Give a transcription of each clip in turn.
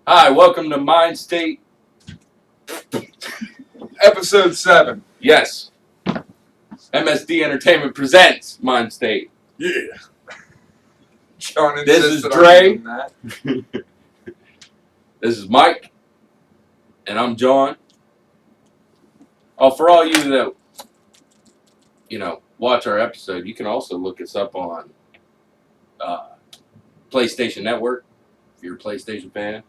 Hi, welcome to MindState. Episode 7. Yes, MSD Entertainment presents MindState. Yeah. John This is insisted Dre. on doing that. This is Mike, and I'm John. Oh, for all you that watch our episode, you can also look us up on PlayStation Network if you're a PlayStation fan.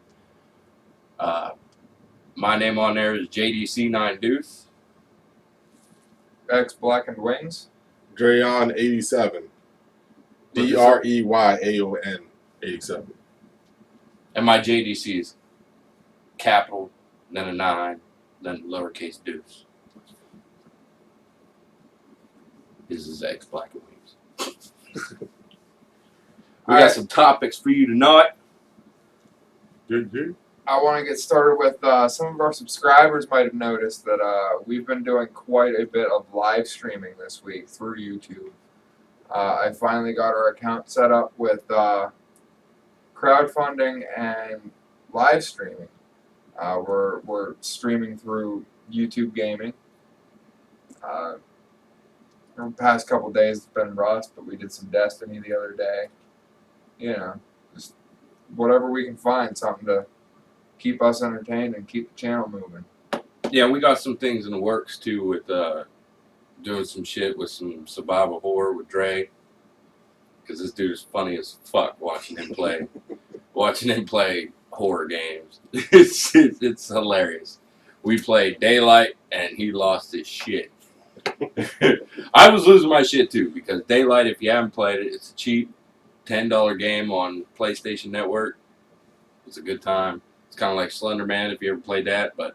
My name on there is JDC9 Deuce. X Blackened Wings. Dreyon 87. DREYAON 87. And my JDC is capital, then a 9, then lowercase deuce. This is X Black and Wings. We got some topics for you tonight. I want to get started with some of our subscribers might have noticed that we've been doing quite a bit of live streaming this week through YouTube. I finally got our account set up with crowdfunding and live streaming. We're streaming through YouTube Gaming. The past couple days it's been Rust, but we did some Destiny the other day. Just whatever we can find, something to keep us entertained and keep the channel moving. Yeah, we got some things in the works too with doing some shit with some survival horror with Dre. Because this dude is funny as fuck watching him play horror games. It's hilarious. We played Daylight and he lost his shit. I was losing my shit too because Daylight, if you haven't played it, it's a cheap $10 game on PlayStation Network. It's a good time. It's kind of like Slender Man if you ever played that, but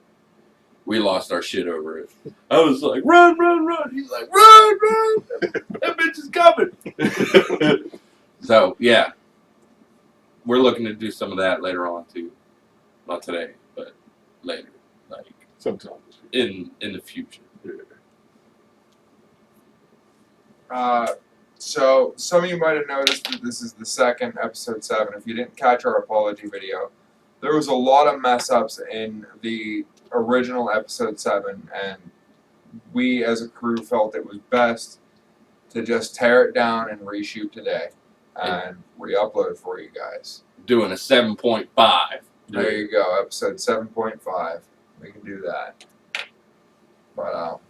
we lost our shit over it. I was like, run, run, run. He's like, run, run. That bitch is coming. So, yeah. We're looking to do some of that later on, too. Not today, but later. Like, Sometimes. in the future. So some of you might have noticed that this is the second episode 7. If you didn't catch our apology video, there was a lot of mess ups in the original episode 7, and we as a crew felt it was best to just tear it down and reshoot today and re-upload it for you guys. Doing a 7.5. There you go, episode 7.5. We can do that. But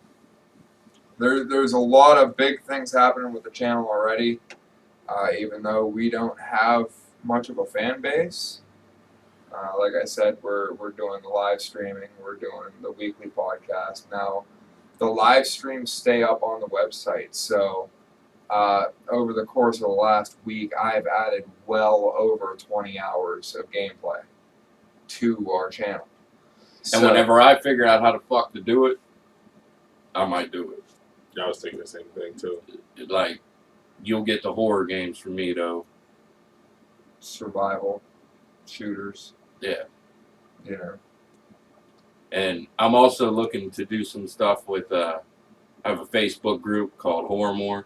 there's a lot of big things happening with the channel already, even though we don't have much of a fan base. Like I said, we're doing the live streaming, we're doing the weekly podcast. Now, the live streams stay up on the website, so over the course of the last week, I've added well over 20 hours of gameplay to our channel. And whenever I figure out how the fuck to do it, I might do it. I was thinking the same thing, too. Like, you'll get the horror games from me, though. Survival, shooters. Yeah. And I'm also looking to do some stuff with, I have a Facebook group called Horrormore.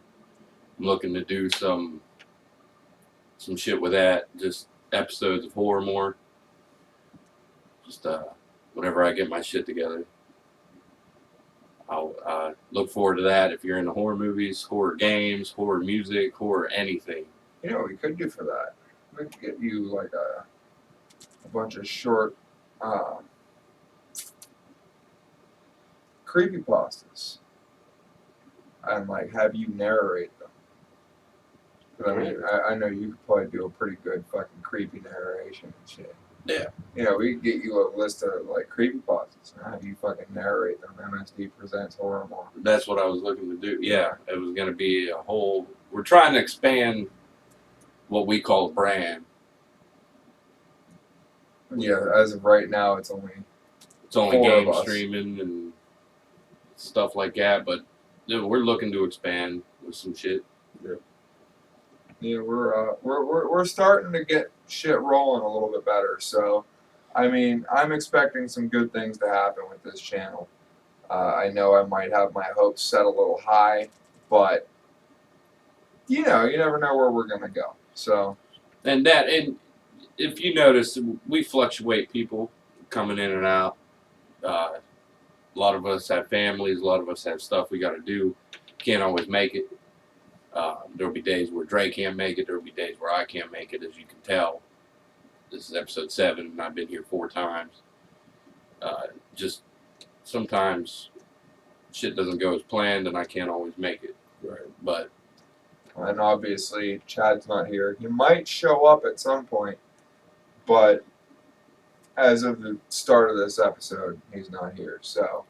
I'm looking to do some shit with that, just episodes of Horrormore. Just, whenever I get my shit together. I'll look forward to that if you're into horror movies, horror games, horror music, horror anything. You know what we could do for that? We could get you like a bunch of short creepypastas and like have you narrate them. 'Cause I mean, I know you could probably do a pretty good fucking creepy narration and shit. Yeah. We could get you a list of like creepypastas and have you fucking narrate them. MSD presents Horrormore. That's what I was looking to do. Yeah, it was going to be a whole. We're trying to expand what we call a brand. Yeah, as of right now, it's only only 4 of game us. streaming and stuff like that, but we're looking to expand with some shit. Yeah, we're starting to get shit rolling a little bit better. So, I mean, I'm expecting some good things to happen with this channel. I know I might have my hopes set a little high, but you never know where we're gonna go. So, And if you notice, we fluctuate people coming in and out. A lot of us have families. A lot of us have stuff we got to do. Can't always make it. There'll be days where Dre can't make it. There'll be days where I can't make it, as you can tell. This is episode 7, and I've been here 4 times. Just sometimes shit doesn't go as planned, and I can't always make it. Right. But And obviously, Chad's not here. He might show up at some point, but as of the start of this episode, he's not here. So,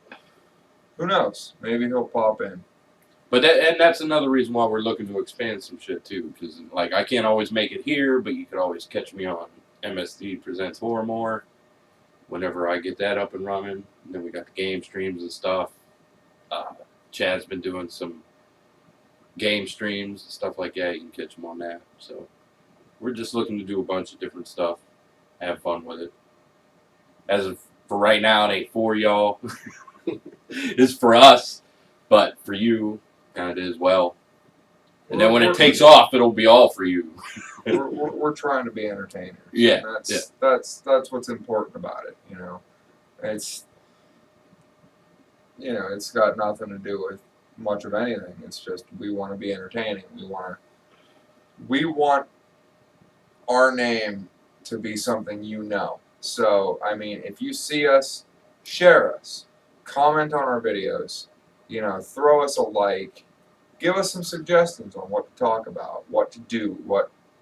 who knows? Maybe he'll pop in. and that's another reason why we're looking to expand some shit too, because like I can't always make it here, but you could always catch me on MSD Presents Horror More whenever I get that up and running. And then we got the game streams and stuff. Chad's been doing some game streams and stuff like that. You can catch him on that. So we're just looking to do a bunch of different stuff, have fun with it. As of for right now, it ain't for y'all. It's for us, but for you, kind of as well. And then when it takes off, it'll be all for you. we're trying to be entertainers. Yeah, And that's what's important about it. You know, it's it's got nothing to do with much of anything. It's just we want to be entertaining. We want our name to be something you know. So I mean, if you see us, share us, comment on our videos, throw us a like, give us some suggestions on what to talk about, what to do,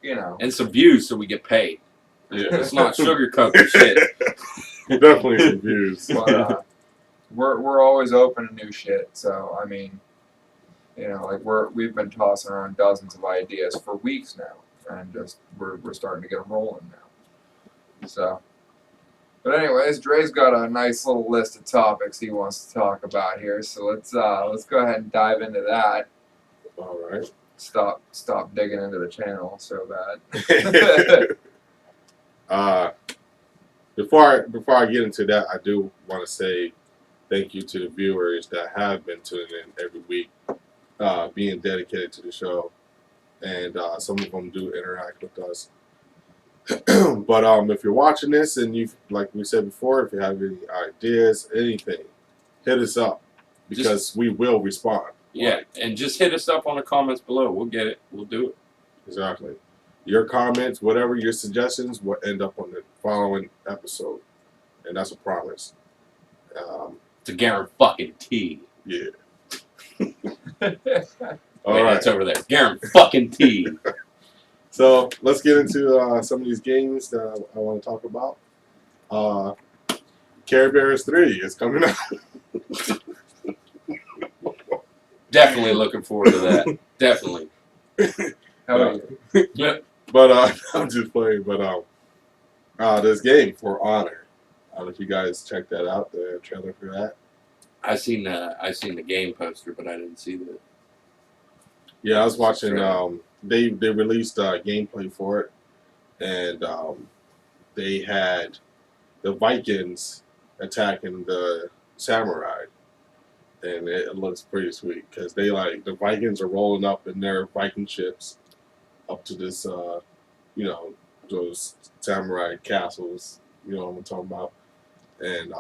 And some views so we get paid. Yeah. It's not sugarcoat the shit. Definitely some views. But we're always open to new shit. So I mean, we've been tossing around dozens of ideas for weeks now, and just we're starting to get them rolling now. So, but anyways, Dre's got a nice little list of topics he wants to talk about here. So let's go ahead and dive into that. All right. Stop digging into the channel so bad. Before I get into that, I do want to say thank you to the viewers that have been tuning in every week, being dedicated to the show, and some of them do interact with us. But if you're watching this and you, like we said before, if you have any ideas, anything, hit us up because we will respond. Yeah, and just hit us up on the comments below. We'll get it. We'll do it. Exactly. Your comments, whatever your suggestions, will end up on the following episode, and that's a promise. It's a guarantee. Yeah. All right, it's over there. Guarantee. So let's get into some of these games that I want to talk about. Care Bears 3 is coming out. Definitely looking forward to that. Definitely. How about you? Yeah. But I'm just playing. But this game For Honor. I don't know if you guys checked that out, the trailer for that. I seen the game poster, but I didn't see the. Yeah, I was watching. They released gameplay for it, and they had the Vikings attacking the samurai, and it looks pretty sweet because the Vikings are rolling up in their Viking ships up to this, those samurai castles. You know what I'm talking about, and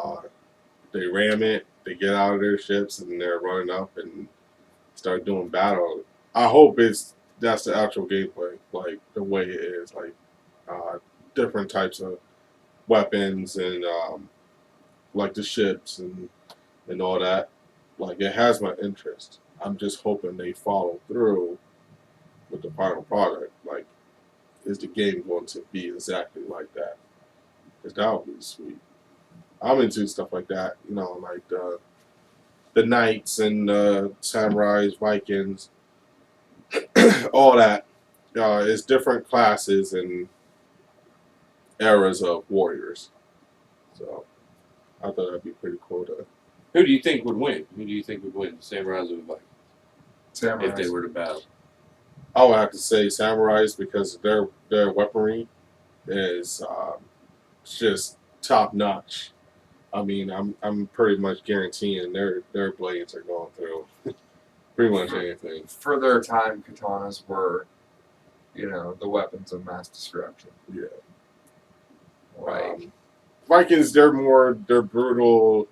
they ram it. They get out of their ships and they're running up and start doing battle. I hope that's the actual gameplay, like the way it is, like different types of weapons and like the ships and all that. Like it has my interest. I'm just hoping they follow through with the final product. Like, is the game going to be exactly like that? Because that would be sweet. I'm into stuff like that, like the knights and samurais, Vikings, all that. It's different classes and eras of warriors. So I thought that'd be pretty cool to. Who do you think would win? Who do you think would win, the samurais or the Vikings, Samurai. if they were to battle? I would have to say samurais because their weaponry is just top notch. I mean, I'm pretty much guaranteeing their blades are going through pretty much anything. For their time, katanas were, the weapons of mass destruction. Yeah. Right. Vikings, they're brutal,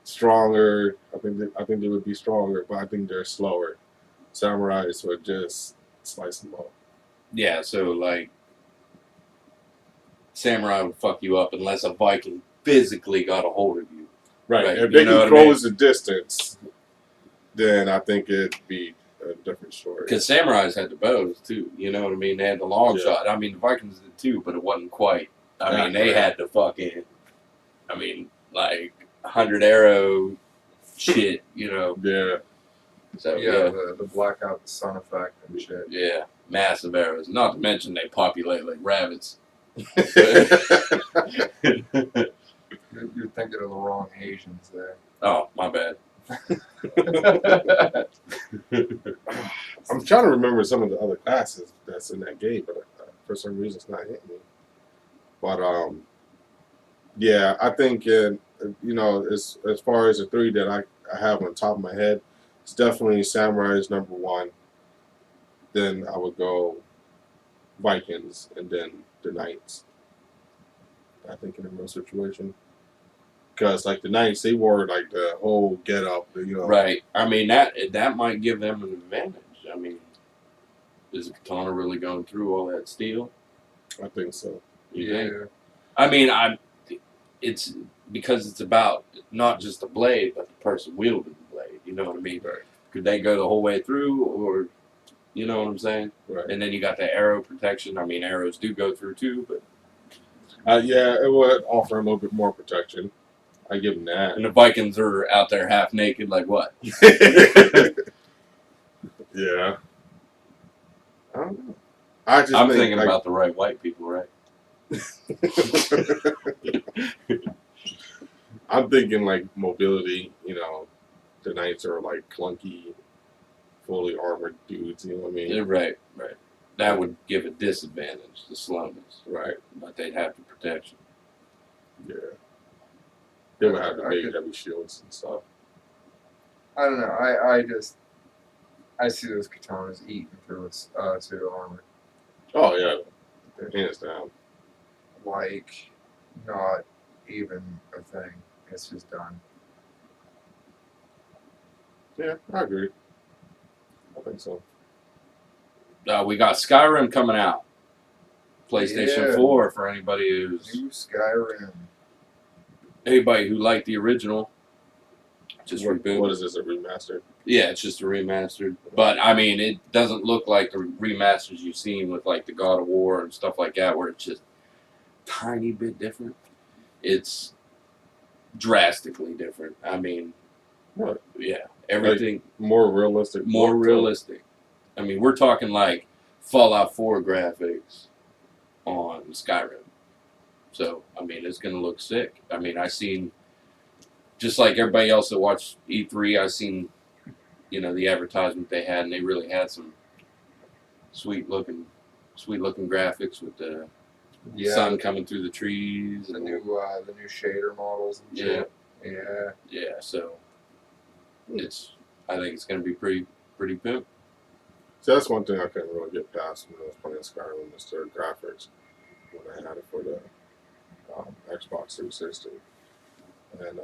stronger. I think they would be stronger, but I think they're slower. Samurais would just slice them up. Yeah, so like Samurai would fuck you up unless a Viking physically got a hold of you. Right. Right, If you they know can what I close the distance, then I think it'd be a different story. Because samurais had the bows too, you know what I mean? They had the long Yeah. shot. I mean, the Vikings did too, but it wasn't quite. I Yeah, mean, they right. had the fucking, like 100 arrow shit, you know. Yeah. So Yeah, yeah, the blackout, the sun effect and shit. yeah, massive arrows. Not to mention they populate like rabbits. You're thinking of the wrong Asians there. Oh, my bad. I'm trying to remember some of the other classes that's in that game, but for some reason it's not hitting me. But yeah, I think as far as the three that I have on top of my head, it's definitely Samurai is number one. Then I would go Vikings, and then the Knights. I think in a real situation, because like the Knights, they wore like the whole get up, Right. I mean, that might give them an advantage. I mean, is the katana really going through all that steel? I think so. You think? Yeah. I mean, it's because it's about not just the blade, but the person wielding the blade. You know what I mean? Right. Could they go the whole way through, or you know what I'm saying? Right. And then you got the arrow protection. I mean, arrows do go through too, but Yeah, it would offer a little bit more protection. I give them that. and the Vikings are out there half naked, like what? Yeah. I don't know. I just I'm think, thinking like, about the right white people, right? I'm thinking like mobility. The Knights are like clunky, fully armored dudes. You know what I mean? Yeah, right. That would give a disadvantage to slowness, Right. but they'd have the protection. Yeah. They would have the I big could- heavy shields and stuff. I don't know. I see those katanas eating through a suit of armor. Oh yeah, hands down. Like, not even a thing. It's just done. Yeah, I agree. I think so. We got Skyrim coming out. PlayStation Yeah. 4 for anybody New Skyrim. who liked the original. Just reboot. What is this? A remaster? Yeah, it's just a remastered. But I mean, it doesn't look like the remasters you've seen with like the God of War and stuff like that, where it's just tiny bit different. It's drastically different. I mean, What? yeah, everything More realistic. more realistic. I mean, we're talking like Fallout 4 graphics on Skyrim. So, I mean, it's going to look sick. I mean, I seen, just like everybody else that watched E3, I seen, the advertisement they had, and they really had some sweet looking graphics with the sun coming through the trees. The And new shader models and shit. Yeah. yeah, so I think it's going to be pretty pimp. So that's one thing I couldn't really get past when I was playing Skyrim is their graphics when I had it for the Xbox 360. And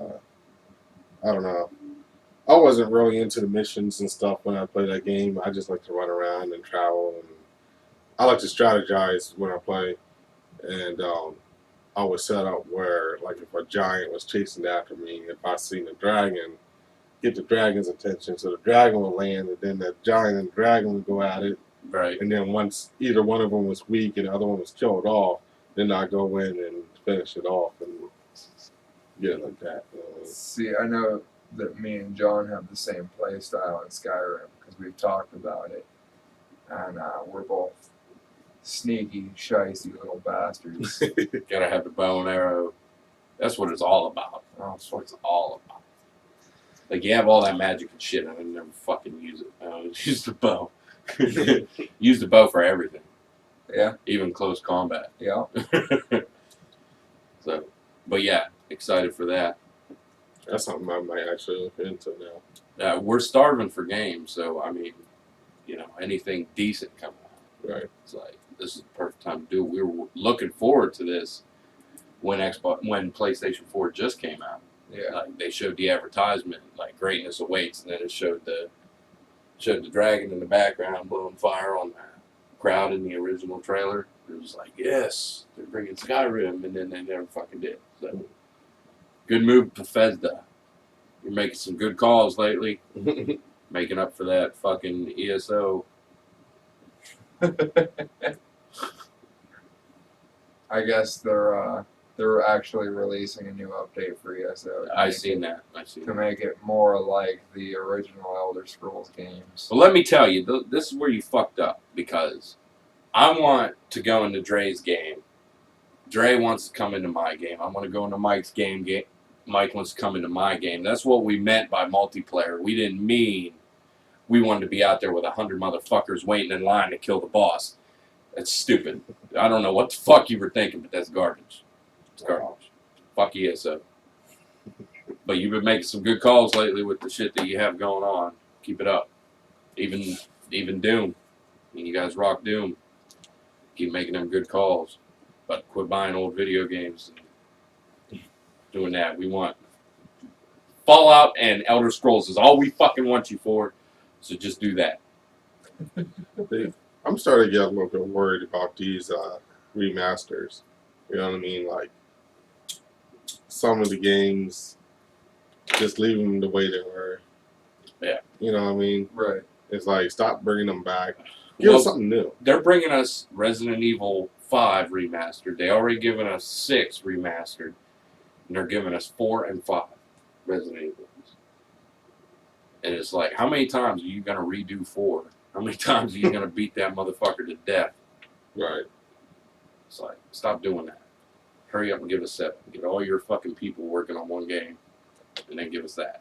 I don't know. I wasn't really into the missions and stuff when I played that game. I just like to run around and travel, and I like to strategize when I play. And I was set up where, like, if a giant was chasing after me, if I seen a dragon, get the dragon's attention, so the dragon would land, and then the giant and the dragon would go at it. Right. And then once either one of them was weak and the other one was killed off, then I go in and finish it off and get it like that. See, I know that me and John have the same play style in Skyrim because we've talked about it, and we're both sneaky, shicey little bastards. Gotta have the bow and arrow. That's what it's all about. Oh, That's what it's all about. Like, you have all that magic and shit, and I never fucking use it. Use the bow. Use the bow for everything, yeah, even close combat. yeah. So, but yeah, excited for that. That's something I might actually look into now. We're starving for games, so I mean, anything decent coming out. Right. It's like, this is the perfect time to do it. We were looking forward to this when PlayStation 4 just came out. Yeah. Like they showed the advertisement, like greatness awaits, and then it showed the dragon in the background blowing fire on the crowd in the original trailer. It was like, yes, they're bringing Skyrim, and then they never fucking did. So, good move, Bethesda. You're making some good calls lately, making up for that fucking ESO. I guess they're actually releasing a new update for ESO. I seen that. To make it more like the original Elder Scrolls games. Well, let me tell you, this is where you fucked up, because I want to go into Dre's game. Dre wants to come into my game. I want to go into Mike's game. Mike wants to come into my game. That's what we meant by multiplayer. We didn't mean we wanted to be out there with 100 motherfuckers waiting in line to kill the boss. That's stupid. I don't know what the fuck you were thinking, but that's garbage. It's garbage. Fuck ESO. But you've been making some good calls lately with the shit that you have going on. Keep it up. Even Doom. I mean, you guys rock Doom. Keep making them good calls. But quit buying old video games and doing that. We want Fallout and Elder Scrolls is all we fucking want you for. So just do that. I'm starting to get a little bit worried about these remasters. You know what I mean? Like, some of the games, just leave them the way they were. Yeah. You know what I mean? Right. It's like, stop bringing them back. Give us something new. They're bringing us Resident Evil 5 remastered. They already given us 6 remastered. And they're giving us 4 and 5 Resident Evils. And it's like, how many times are you going to redo 4? How many times are you going to beat that motherfucker to death? Right. It's like, stop doing that. Hurry up and give us 7. Get all your fucking people working on one game. And then give us that.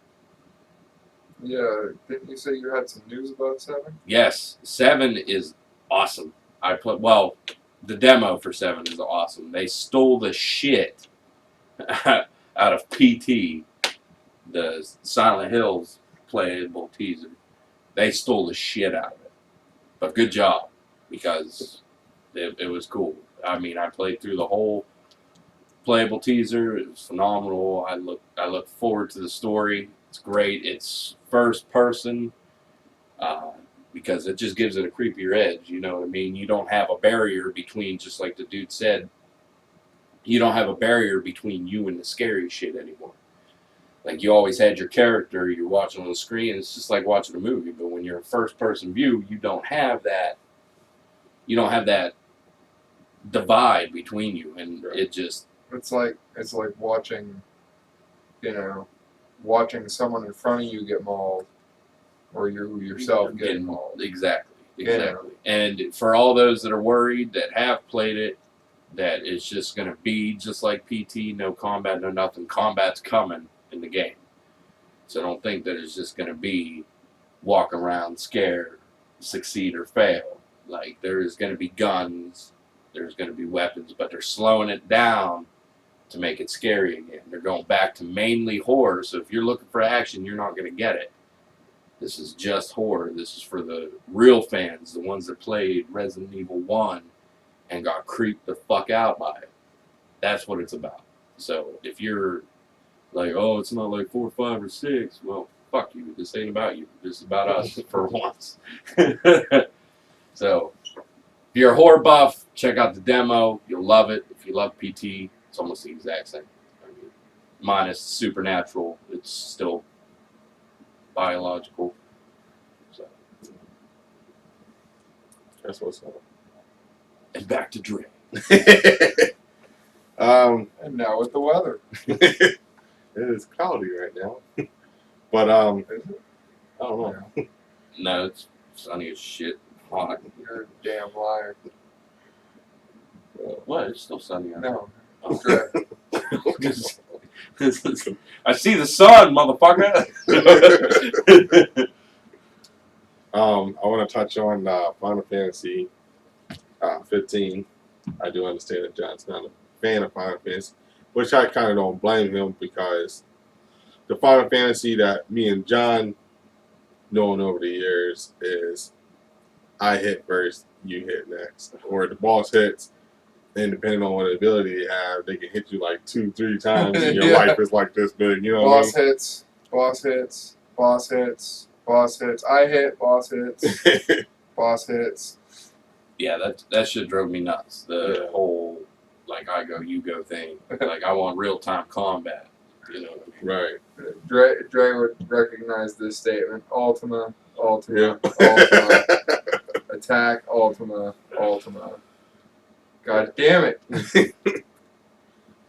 Yeah, didn't you say you had some news about 7? Yes, 7 is awesome. The demo for 7 is awesome. They stole the shit out of PT, the Silent Hills playable teaser. They stole the shit out of it. But good job, because it was cool. I mean, I played through the whole playable teaser. It was phenomenal. I look forward to the story. It's great. It's first person, because it just gives it a creepier edge. You know what I mean? You don't have a barrier between, just like the dude said, you don't have a barrier between you and the scary shit anymore. Like, you always had your character, you're watching on the screen, it's just like watching a movie. But when you're in first person view, you don't have that divide between you, and it just, It's like watching, watching someone in front of you get mauled, or you yourself getting mauled. Exactly. Yeah. And for all those that are worried, that have played it, that it's just going to be just like PT, no combat, no nothing. Combat's coming in the game. So don't think that it's just going to be walk around scared, succeed or fail. Like, there is going to be guns, there's going to be weapons, but they're slowing it down to make it scary again. They're going back to mainly horror, so if you're looking for action, you're not going to get it. This is just horror. This is for the real fans, the ones that played Resident Evil 1 and got creeped the fuck out by it. That's what it's about. So if you're like, oh, it's not like 4, 5, or 6, well, fuck you. This ain't about you. This is about us for once. So if you're a horror buff, check out the demo. You'll love it. If you love PT, it's almost the exact same. I mean, minus supernatural, it's still biological. So That's what's up. and back to Dre. And now with the weather. It is cloudy right now. But Is it? I don't know. Yeah. No, it's sunny as shit. Hot. You're a damn liar. What? It's still sunny out there. No. Oh. Correct. I see the sun, motherfucker. I want to touch on Final Fantasy 15. I do understand that John's not a fan of Final Fantasy, which I kind of don't blame him, because the Final Fantasy that me and John known over the years is I hit first, you hit next, or the boss hits, And depending on what ability they have, they can hit you like 2-3 times, and your Yeah. life is like this big. You know Boss what hits, boss hits, boss hits, boss hits. I hit, boss hits, I mean? boss hits. Yeah, that shit drove me nuts. The Yeah. whole like I go, you go thing. Like I want real time combat. You know what I mean? Right. Dre would recognize this statement. Ultima, Ultima, Yeah. Ultima. Attack, Ultima, Ultima. God damn it.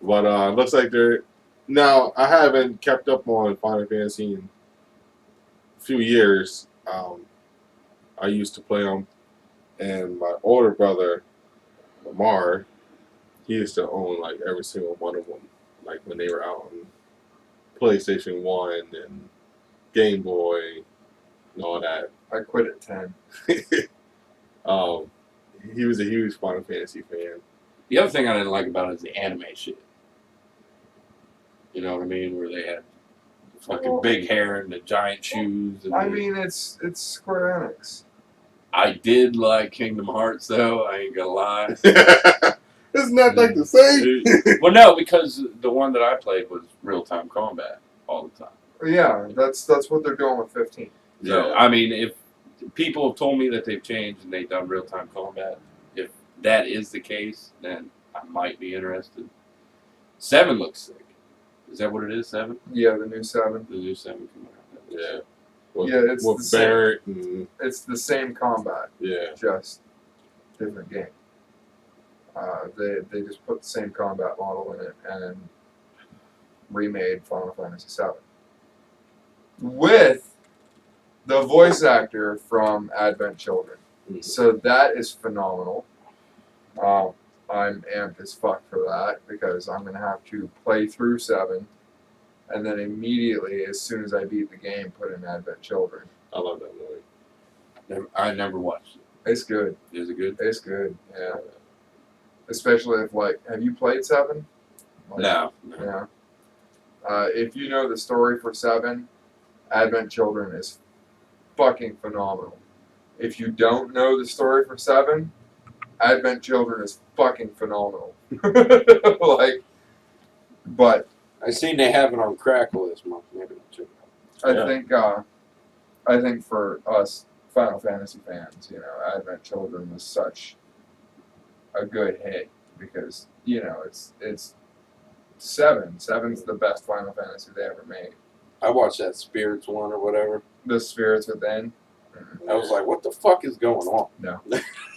But looks like they're now. I haven't kept up on Final Fantasy in a few years. I used to play them, and my older brother, Lamar, he used to own like every single one of them. Like when they were out on PlayStation 1 and Game Boy and all that. I quit at 10. um, he was a huge Final Fantasy fan. The other thing I didn't like about it is the anime shit. You know what I mean? Where they had fucking Well, big hair and the giant shoes. And I mean, it's Square Enix. I did like Kingdom Hearts though. I ain't gonna lie. Isn't that like the same? Well, no, because the one that I played was real time combat all the time. Yeah, that's what they're doing with 15. So Yeah. I mean, if people have told me that they've changed and they've done real time combat, if that is the case, then I might be interested. 7 looks sick. Is that what it is? 7? Yeah, the new 7. The new 7 coming out. Yeah. With, Yeah, it's the with same. Barrett and It's the same combat, yeah. just different game. They just put the same combat model in it and remade Final Fantasy VII with the voice actor from Advent Children. Mhm. So that is phenomenal. I'm amped as fuck for that because I'm gonna have to play through 7 and then immediately, as soon as I beat the game, put in Advent Children. I love that movie. I never watched it. It's good. Is it good? It's good. Yeah. Especially if have you played 7? No. Yeah. If you know the story for 7, Advent Children is fucking phenomenal. If you don't know the story for 7, Advent Children is fucking phenomenal. But I seen they have it on Crackle this month. Maybe I'll check it out. I think for us Final Fantasy fans, Advent Children was such a good hit because it's 7. 7's the best Final Fantasy they ever made. I watched that Spirits one or whatever. The Spirits Within. I was like, what the fuck is going on? No.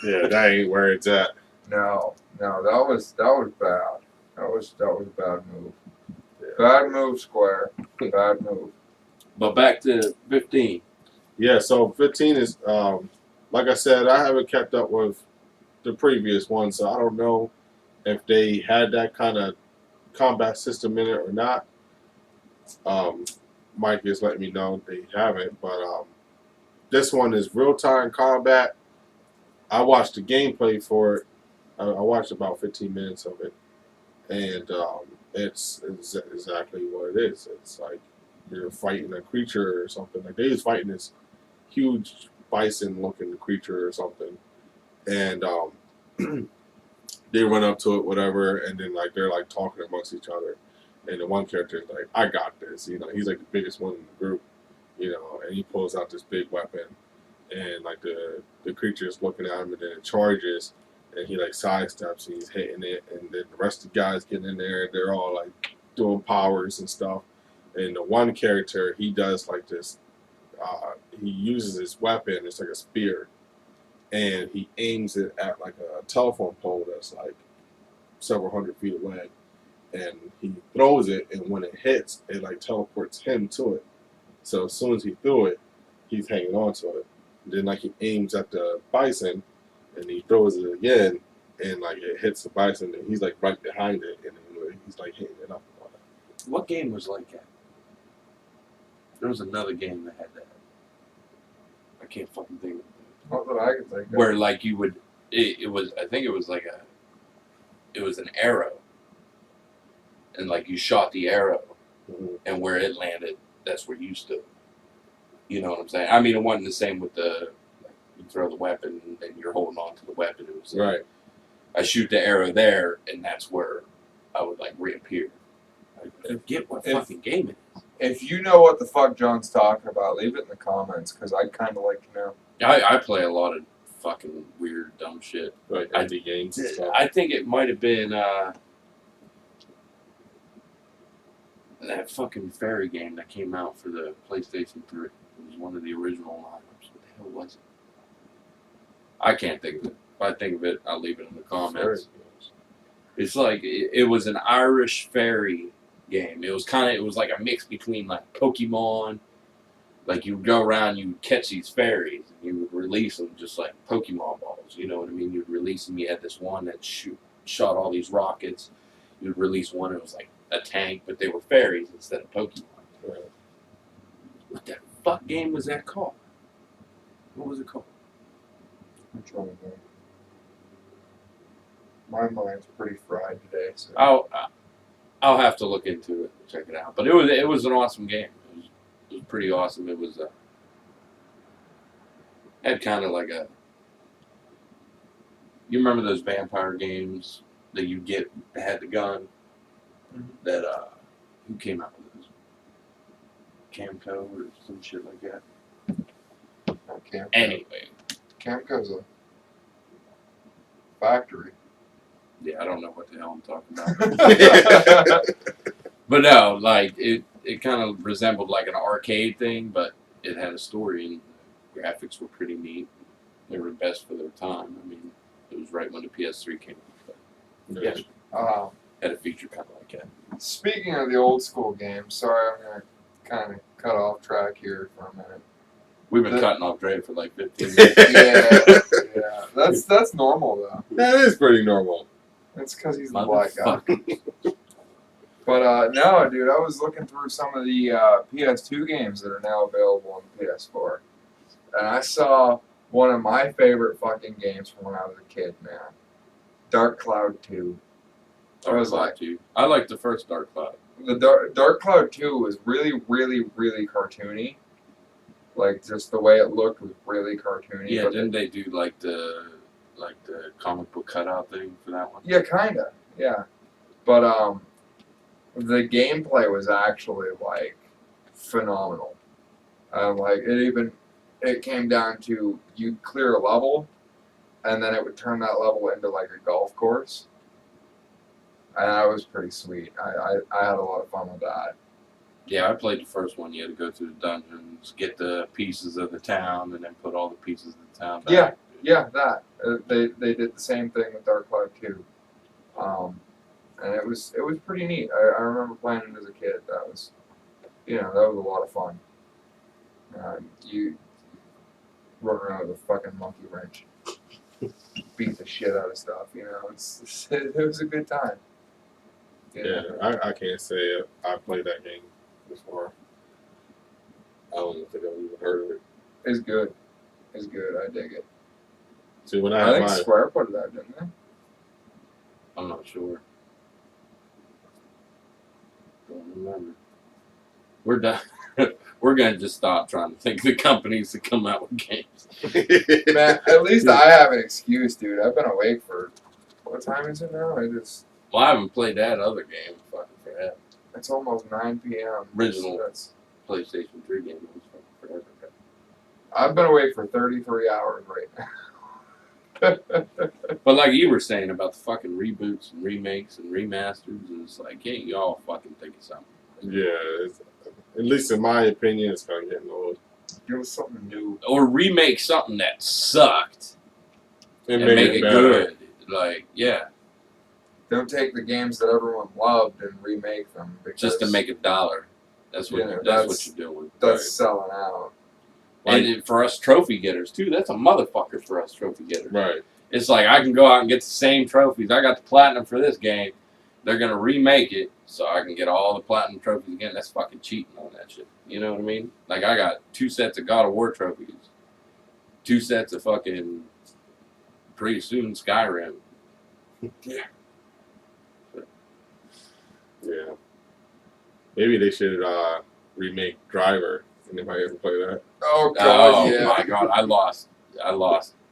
Yeah, that ain't where it's at. No, that was bad. That was a bad move. Bad move, Square. Bad move. But back to 15. Yeah, so 15 is like I said, I haven't kept up with the previous one, so I don't know if they had that kind of combat system in it or not. Mike is letting me know they haven't, but this one is real-time combat. I watched the gameplay for it. I watched about 15 minutes of it, and it's exactly what it is. It's like you're fighting a creature or something. Like they was fighting this huge bison-looking creature or something, and they run up to it, whatever, and then like they're like talking amongst each other, and the one character is like, "I got this," he's like the biggest one in the group, and he pulls out this big weapon, and like the creature is looking at him, and then it charges, and he like sidesteps, and he's hitting it, and then the rest of the guys get in there, and they're all like doing powers and stuff, and the one character, he does like this, he uses his weapon, it's like a spear, and he aims it at like a telephone pole that's like several hundred feet away, and he throws it, and when it hits, it like teleports him to it. So as soon as he threw it, he's hanging on to it. And then like he aims at the bison, and he throws it again, and like it hits the bison, and he's like right behind it, and then he's like hitting it up. What game was like that? There was another game that had that. I can't fucking think of it. Not that I can think of. Where like you would, it was, I think it was like it was an arrow. And like you shot the arrow, and where it landed, that's where you stood. You know what I'm saying? I mean, it wasn't the same with you throw the weapon and then you're holding on to the weapon. It was Right. I shoot the arrow there, and that's where I would like reappear. I forget what fucking game it is. If you know what the fuck John's talking about, leave it in the comments because I'd kind of like to know. I play a lot of fucking weird, dumb shit. Like indie games and stuff. I think it might have been that fucking fairy game that came out for the PlayStation 3. It was one of the original lineups. What the hell was it? I can't think of it. If I think of it, I'll leave it in the comments. It's like it was an Irish fairy game. It was like a mix between like Pokemon. Like you would go around, you would catch these fairies, and you would release them just like Pokemon balls. You know what I mean? You'd release them. You had this one that shot all these rockets. You'd release one. It was like a tank, but they were fairies instead of Pokemon. Right. What the fuck game was that called? What was it called? I'm trying to think. My mind's pretty fried today. So. I'll have to look into it and check it out. But it was an awesome game. It was pretty awesome. It was had kind of like a. You remember those vampire games that you get that had the gun? Mhm. That who came out with those? Camco or some shit like that. Camco. Anyway, Camco's a factory. yeah, I don't know what the hell I'm talking about. But no, like it kind of resembled like an arcade thing, but it had a story and the graphics were pretty neat. They were best for their time. I mean, it was right when the PS3 came out. But yeah, had a feature kind of like that. Speaking of the old school games, sorry, I'm gonna kind of cut off track here for a minute. We've been cutting off Dre for like 15 Yeah, yeah, that's normal though. That is pretty normal. It's because he's the black guy. Motherfucker. But no, dude, I was looking through some of the PS2 games that are now available on the PS4, and I saw one of my favorite fucking games from when I was a kid, man. Dark Cloud 2. I was like, I like the first Dark Cloud. The Dark Cloud 2 was really, really, really cartoony. Like, just the way it looked was really cartoony. Yeah, but didn't they do like the comic book cutout thing for that one? Yeah, kinda. Yeah. But the gameplay was actually like phenomenal. Like it came down to you clear a level, and then it would turn that level into like a golf course. And that was pretty sweet. I had a lot of fun with that. Yeah, I played the first one. You had to go through the dungeons, get the pieces of the town, and then put all the pieces of the town back. Yeah, that they did the same thing with Dark Cloud 2. And it was pretty neat. I remember playing it as a kid. That was a lot of fun. You run around with a fucking monkey wrench, beat the shit out of stuff. It was a good time. Yeah, I can't say I played that game before. I don't think I've even heard of it. It's good. It's good. I dig it. See, when I think Square put it out, didn't they? I'm not sure. Don't remember. We're done. We're gonna just stop trying to think of the companies that come out with games. Man, at least I have an excuse, dude. I've been awake for what time is it now? Well, I haven't played that other game fucking forever. It's almost 9 p.m. Original. That's- PlayStation 3 game was fucking forever. I've been awake for 33 hours right now. But like you were saying about the fucking reboots and remakes and remasters, and it's like, hey, y'all fucking think of something. Yeah, at least in my opinion, it's kind of getting old. Give us something new. Or remake something that sucked And and make it better. good. Like, yeah, Don't take the games that everyone loved and remake them because just to make $1. That's what what you're doing. that's selling out. And for us trophy getters too, that's a motherfucker for us trophy getters. Right. It's like I can go out and get the same trophies. I got the platinum for this game. They're gonna remake it so I can get all the platinum trophies again. That's fucking cheating on that shit. You know what I mean? Like I got 2 sets of God of War trophies, 2 sets of fucking pretty soon Skyrim. Yeah. Yeah. Maybe they should remake Driver. Anybody ever play that? Oh god, Oh yeah. my god, I lost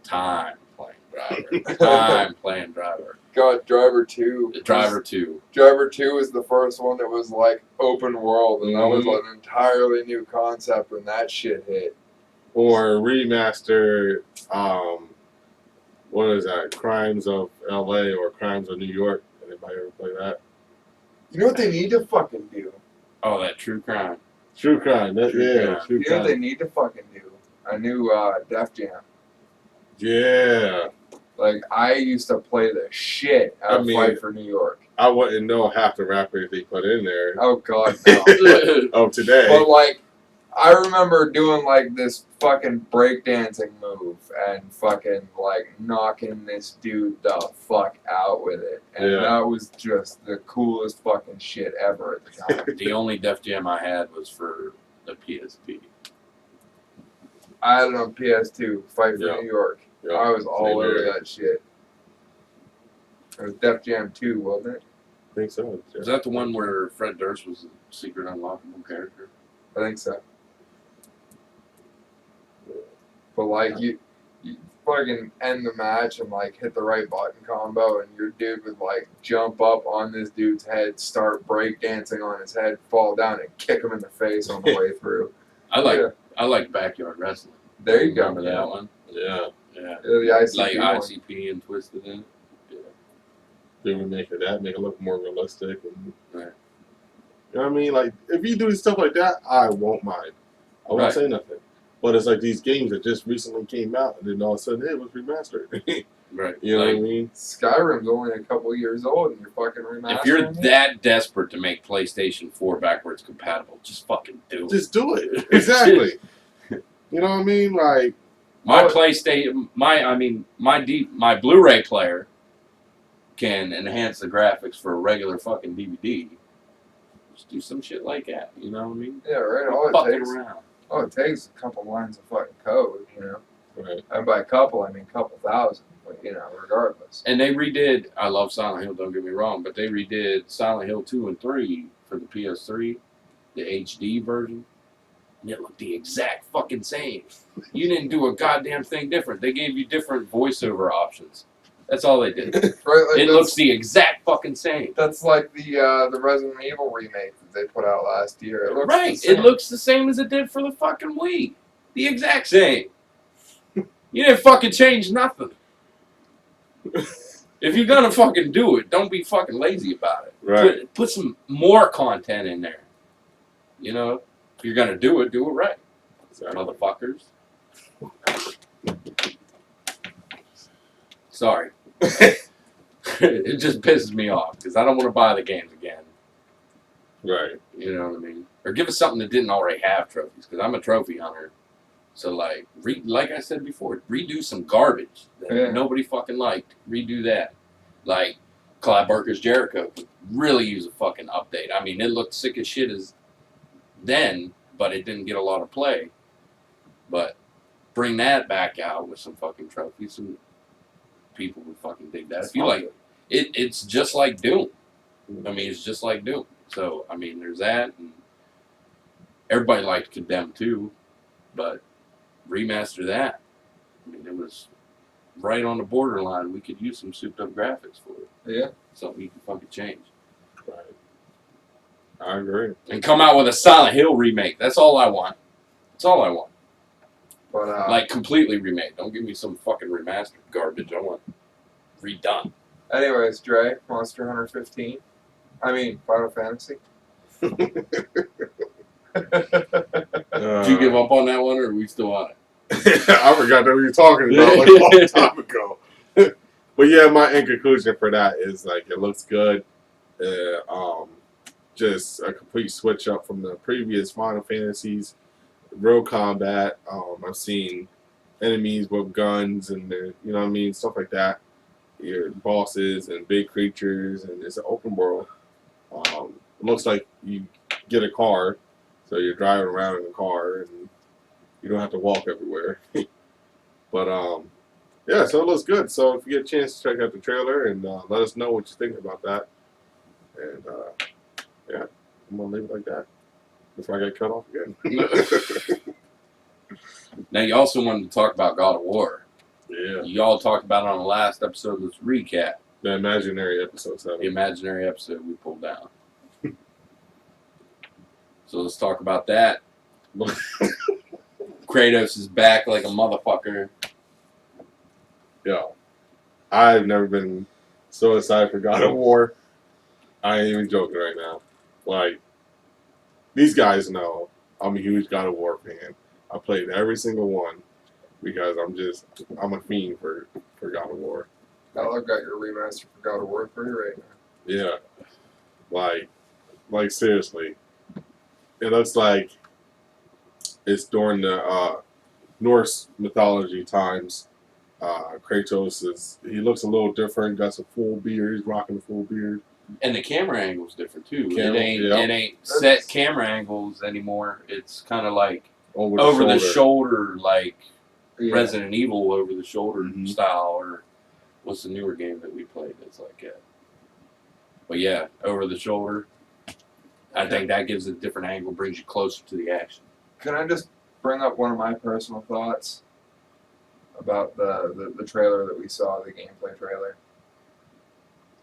time playing Driver. I'm playing Driver. God, Driver 2. Driver 2. Driver 2 was the first one that was like open world, and that was Mhm. an entirely new concept when that shit hit. Or remaster, what is that? Crimes of L.A. or Crimes of New York. Anybody ever play that? You know what they need to fucking do? Oh, that True Crime. True Crime. True Crime. True You know what they Crime. need to fucking do? A new Def Jam. Yeah. Like, I used to play the shit out of Fight for New York. I wouldn't know half the rappers they put in there. Oh, God, no. Of today. But, like, I remember doing, like, this fucking breakdancing move and fucking, like, knocking this dude the fuck out with it. And Yeah. that was just the coolest fucking shit ever at the time. The only Def Jam I had was for the PSP. I had it on PS2, Fight for Yeah. New York. Yeah. I was all Same over here. that shit. It was Def Jam 2, wasn't it? I think so. Was that the one where Fred Durst was the secret unlockable character? I think so. But like you fucking end the match and like hit the right button combo, and your dude would like jump up on this dude's head, start breakdancing on his head, fall down, and kick him in the face on the way through. I like Yeah. I like backyard wrestling. There you go. Remember that one? Yeah. Yeah. Yeah, the ICP Like one. ICP and Twisted in it. Yeah. They would make it look more realistic. And, Right. you know what I mean? Like, if you do stuff like that, I won't mind. I won't Right. say nothing. But it's like these games that just recently came out, and then all of a sudden, hey, it was remastered. Right. You know Like, what I mean? Skyrim's only a couple years old, and you're fucking remastering if you're it? that desperate to make PlayStation 4 backwards compatible, just fucking do it. Just do it. Exactly. You know what I mean? Like, My Oh, PlayStation, my Blu-ray player can enhance the graphics for a regular fucking DVD. Just do some shit like that. You know what I mean? Yeah, right. All Fucking it takes, around. all it takes is a couple lines of fucking code, you know. right. And by couple, I mean couple thousand, but you know, regardless. And they redid. I love Silent Hill. Don't get me wrong, but they redid Silent Hill 2 and 3 for the PS3, the HD version. And it looked the exact fucking same. You didn't do a goddamn thing different. They gave you different voiceover options. That's all they did. Right? Like It looks the exact fucking same. That's like the Resident Evil remake that they put out last year. It looks Right. the same. It looks the same as it did for the fucking Wii. The exact same. You didn't fucking change nothing. If you're gonna fucking do it, don't be fucking lazy about it. Right. Put some more content in there. You know, if you're gonna do it right. Motherfuckers. Sorry. It just pisses me off because I don't want to buy the games again. Right. You know what I mean? Or give us something that didn't already have trophies because I'm a trophy hunter. So like, like I said before, redo some garbage that Yeah. nobody fucking liked. Redo that. Like Clive Barker's Jericho could really use a fucking update. I mean, it looked sick as shit as then, but it didn't get a lot of play. But bring that back out with some fucking trophies, and people would fucking dig that. If you like it, it's just like Doom. I mean, it's just like Doom. So I mean, there's that, and everybody liked Condemned too, but remaster that. I mean, it was right on the borderline. We could use some souped up graphics for it. Yeah. Something you can fucking change. Right. I agree. And come out with a Silent Hill remake. That's all I want. That's all I want. But Like completely remade. Don't give me some fucking remastered garbage. I want redone. anyways, Dre, Monster Hunter 15. I mean, Final Fantasy. Did you give up on that one, or are we still on it? I forgot that we were talking about like a long time ago. But yeah, my end conclusion for that is like it looks good. Just a complete switch up from the previous Final Fantasies. Real combat. I've seen enemies with guns and you know what I mean, stuff like that. Your bosses and big creatures, and it's an open world. It looks like you get a car, so you're driving around in a car and you don't have to walk everywhere. But yeah, so it looks good. So if you get a chance to check out the trailer and let us know what you think about that. And yeah, I'm gonna leave it like that before I get cut off again. Now, you also wanted to talk about God of War. Yeah. Y'all talked about it on the last episode. Let's recap The imaginary episode 7. the imaginary episode we pulled down. So let's talk about that. Kratos is back like a motherfucker. Yo, I've never been so excited for God of War. I ain't even joking right now. Like, these guys know I'm a huge God of War fan. I played every single one because I'm a fiend for God of War. I've got your remaster for God of War 3 right now. Yeah. Like seriously. It looks like it's during the Norse mythology times. Kratos he looks a little different, got a full beard, he's rocking a full beard. And the camera angle's different too. Camera, It ain't set camera angles anymore. It's kind of like Over the shoulder, like Yeah. Resident Evil over the shoulder Mhm. style, or what's the newer game that we played that's like that? But yeah, over the shoulder. I think that gives a different angle, brings you closer to the action. Can I just bring up one of my personal thoughts about the trailer that we saw, the gameplay trailer?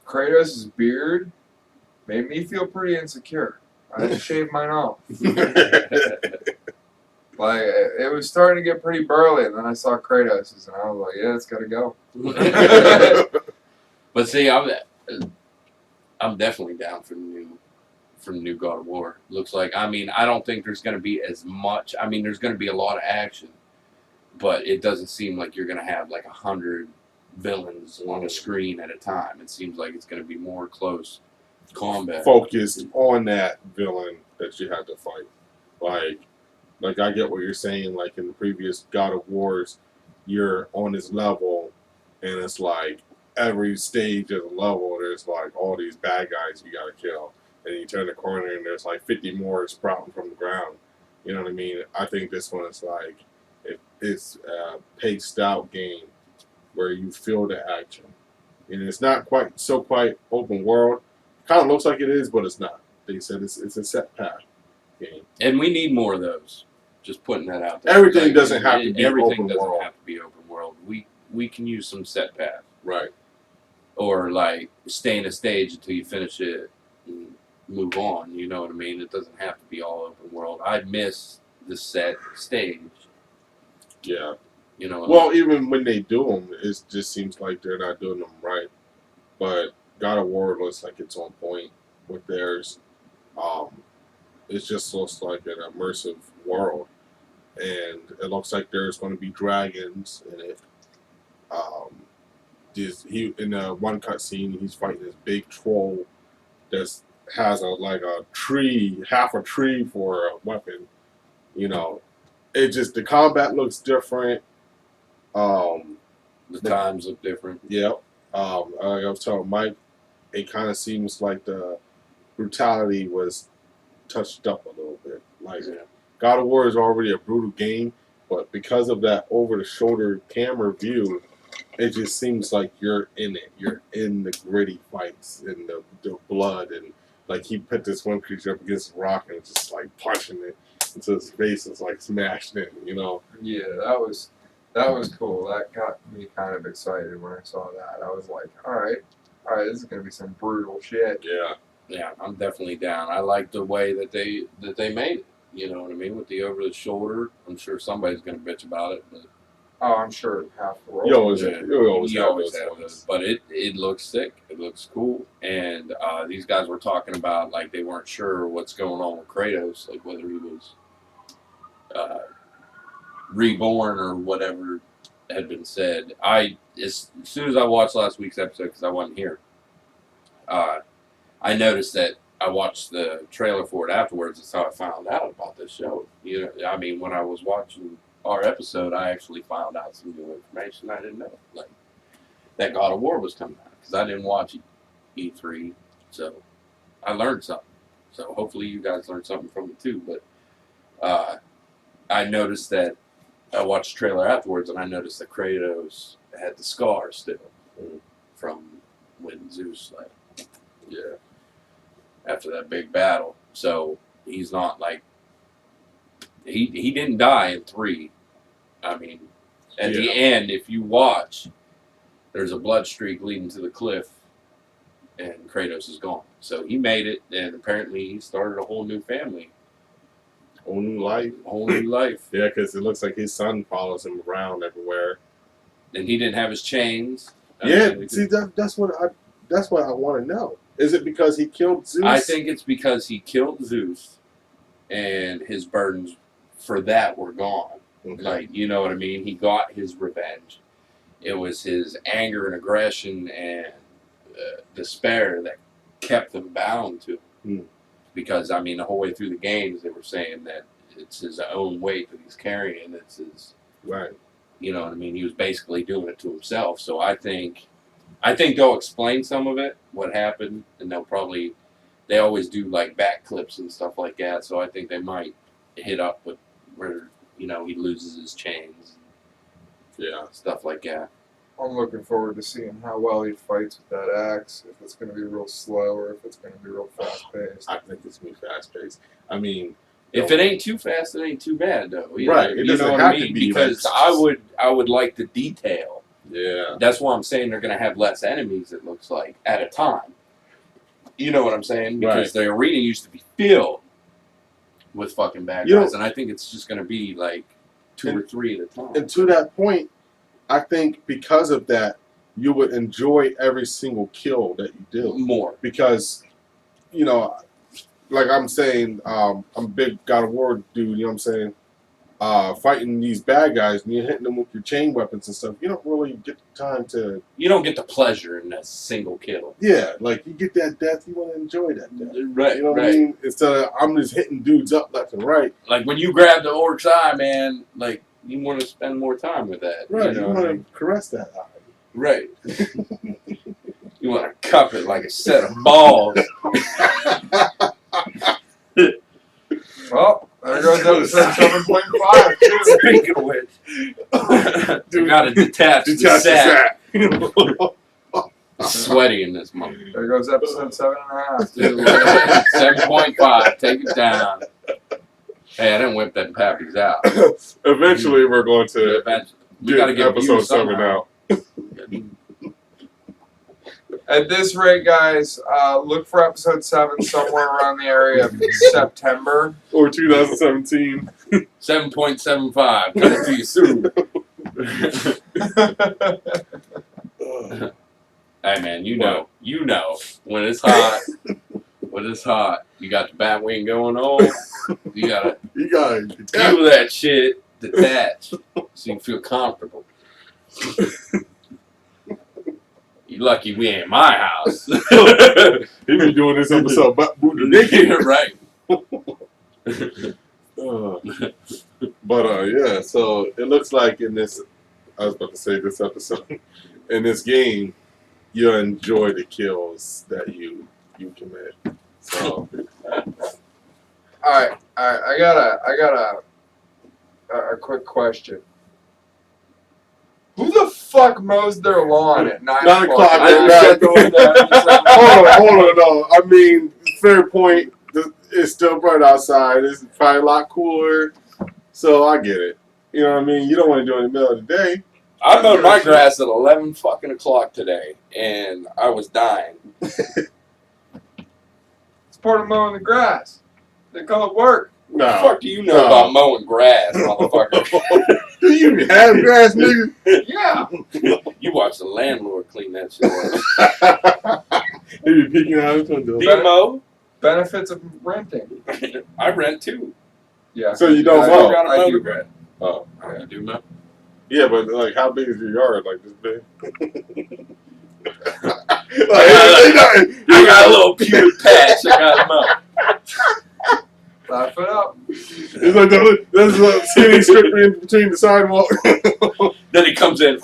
Kratos' beard made me feel pretty insecure. I had to shave mine off. Like, it was starting to get pretty burly, and then I saw Kratos', and I was like, yeah, it's gotta go. But see, I'm definitely down for the new God of War. Looks like, I mean, I don't think there's going to be as much. I mean, there's going to be a lot of action, but it doesn't seem like you're going to have like 100 villains on a screen at a time. It seems like it's going to be more close combat. Focused on that villain that you had to fight. Like I get what you're saying. Like in the previous God of Wars, you're on this level, and it's like every stage of the level, there's like all these bad guys you gotta kill, and you turn the corner and there's like 50 more sprouting from the ground. You know what I mean? I think this one is like it's a paced out game where you feel the action, and it's not quite open world. Kind of looks like it is, but it's not. They said it's a set path game. And we need more of those. Just putting that out there. Everything doesn't have to be everything open doesn't world. have to be open world. We can use some set path. Right. Or like stay in a stage until you finish it and move on. You know what I mean? It doesn't have to be all open world. I miss the set stage. Yeah. You know. Well, even when they do them, it just seems like they're not doing them right. But God of War looks like it's on point with theirs. It just looks like an immersive world, and it looks like there's going to be dragons in it. In the one cutscene, he's fighting this big troll that has a tree, half a tree for a weapon. You know, the combat looks different. The times look different. Yep. Like I was telling Mike, it kind of seems like the brutality was touched up a little bit. Like God of War is already a brutal game, but because of that over-the-shoulder camera view, it just seems like you're in it. You're in the gritty fights and the blood, and like he put this one creature up against a rock and just like punching it until his face is like smashed in. You know? Yeah, that was cool. That got me kind of excited when I saw that. I was like, all right, this is gonna be some brutal shit. Yeah. Yeah, I'm definitely down. I like the way that they made it. You know what I mean? With the over the shoulder. I'm sure somebody's gonna bitch about it, but Oh, I'm sure half the world. You always yeah, have those have ones. those. But it looks sick. It looks cool. And these guys were talking about like they weren't sure what's going on with Kratos, like whether he was reborn or whatever had been said. As soon as I watched last week's episode, because I wasn't here, I noticed that I watched the trailer for it afterwards. That's how I found out about this show. You know, I mean, when I was watching our episode, I actually found out some new information I didn't know, like that God of War was coming out, because I didn't watch E3, so I learned something. So hopefully you guys learned something from it too. But I noticed that I watched the trailer afterwards, and I noticed that Kratos had the scar still from when Zeus left. Yeah. After that big battle, so he's not like he didn't die in 3. I mean, At the end, if you watch, there's a blood streak leading to the cliff, and Kratos is gone. So he made it, and apparently he started a whole new family. Whole new life. Whole new life. Yeah, because it looks like his son follows him around everywhere. And he didn't have his chains. See, that's what I want to know. Is it because he killed Zeus? I think it's because he killed Zeus, and his burdens for that were gone. Okay. Like, you know what I mean? He got his revenge. It was his anger and aggression and despair that kept him bound to him. Because, I mean, the whole way through the games, they were saying that it's his own weight that he's carrying. It's his, right. You know what I mean? He was basically doing it to himself. So I think they'll explain some of it, what happened, and they always do like back clips and stuff like that. So I think they might hit up with where, you know, he loses his chains. Yeah. Stuff like that. I'm looking forward to seeing how well he fights with that axe. If it's going to be real slow or if it's going to be real fast paced. I think it's going to be fast paced. I mean, if it ain't too fast, it ain't too bad, though. Right. It doesn't have to be because like, I would like the detail. Yeah. That's why I'm saying they're going to have less enemies, it looks like, at a time. You know what I'm saying? Because the arena used to be filled with fucking bad guys, and I think it's just going to be like two or three at a time. And to that point, I think because of that, you would enjoy every single kill that you do. More. Because, you know, like I'm saying, I'm a big God of War dude, you know what I'm saying? Fighting these bad guys and you're hitting them with your chain weapons and stuff, you don't really get the time to... You don't get the pleasure in a single kill. Yeah, like you get that death, you want to enjoy that death. Right, you know what I mean? Instead of I'm just hitting dudes up left and right. Like when you grab the orc's eye, man, like you want to spend more time with that. Right, you know you want to caress that eye. Right. You want to cup it like a set of balls. Well, there goes episode 7.5. Speaking of which, you got to detach the sack. Sweaty in this month. There goes episode 7.5. 7.5. Take it down. Hey, I didn't whip them pappies out. Eventually, we're going to we got to get episode 7 out. At this rate, guys, look for episode 7 somewhere around the area of September. Or 2017. 7.75. Coming to you soon. Hey, man, you know, when it's hot, you got the bat wing going on. You gotta feel that shit detach so you feel comfortable. You lucky we ain't my house. He be doing this episode butt booty naked. Right. Yeah, so it looks like in this, I was about to say this episode, in this game, you enjoy the kills that you commit. So, Alright, I got a quick question. Who the fuck mows their lawn at 9 o'clock? Hold on, no. I mean, fair point. It's still bright outside. It's probably a lot cooler. So I get it. You know what I mean? You don't want to do it in the middle of the day. I mowed my grass at 11 fucking o'clock today, and I was dying. It's part of mowing the grass. They call it work. No. What the fuck do you know about mowing grass, motherfucker? Do you have grass, nigga? Yeah. You watch the landlord clean that shit up. He be peeking out his window. Do you mow? Benefits of renting. I rent too. Yeah. So you don't mow? I do rent. Oh. You do mow? Yeah, but like, how big is your yard? Like this big? I got a little pubic patch. I got to mow. Laugh it up. It's like there's a skinny strip in between the sidewalk. Then he comes in.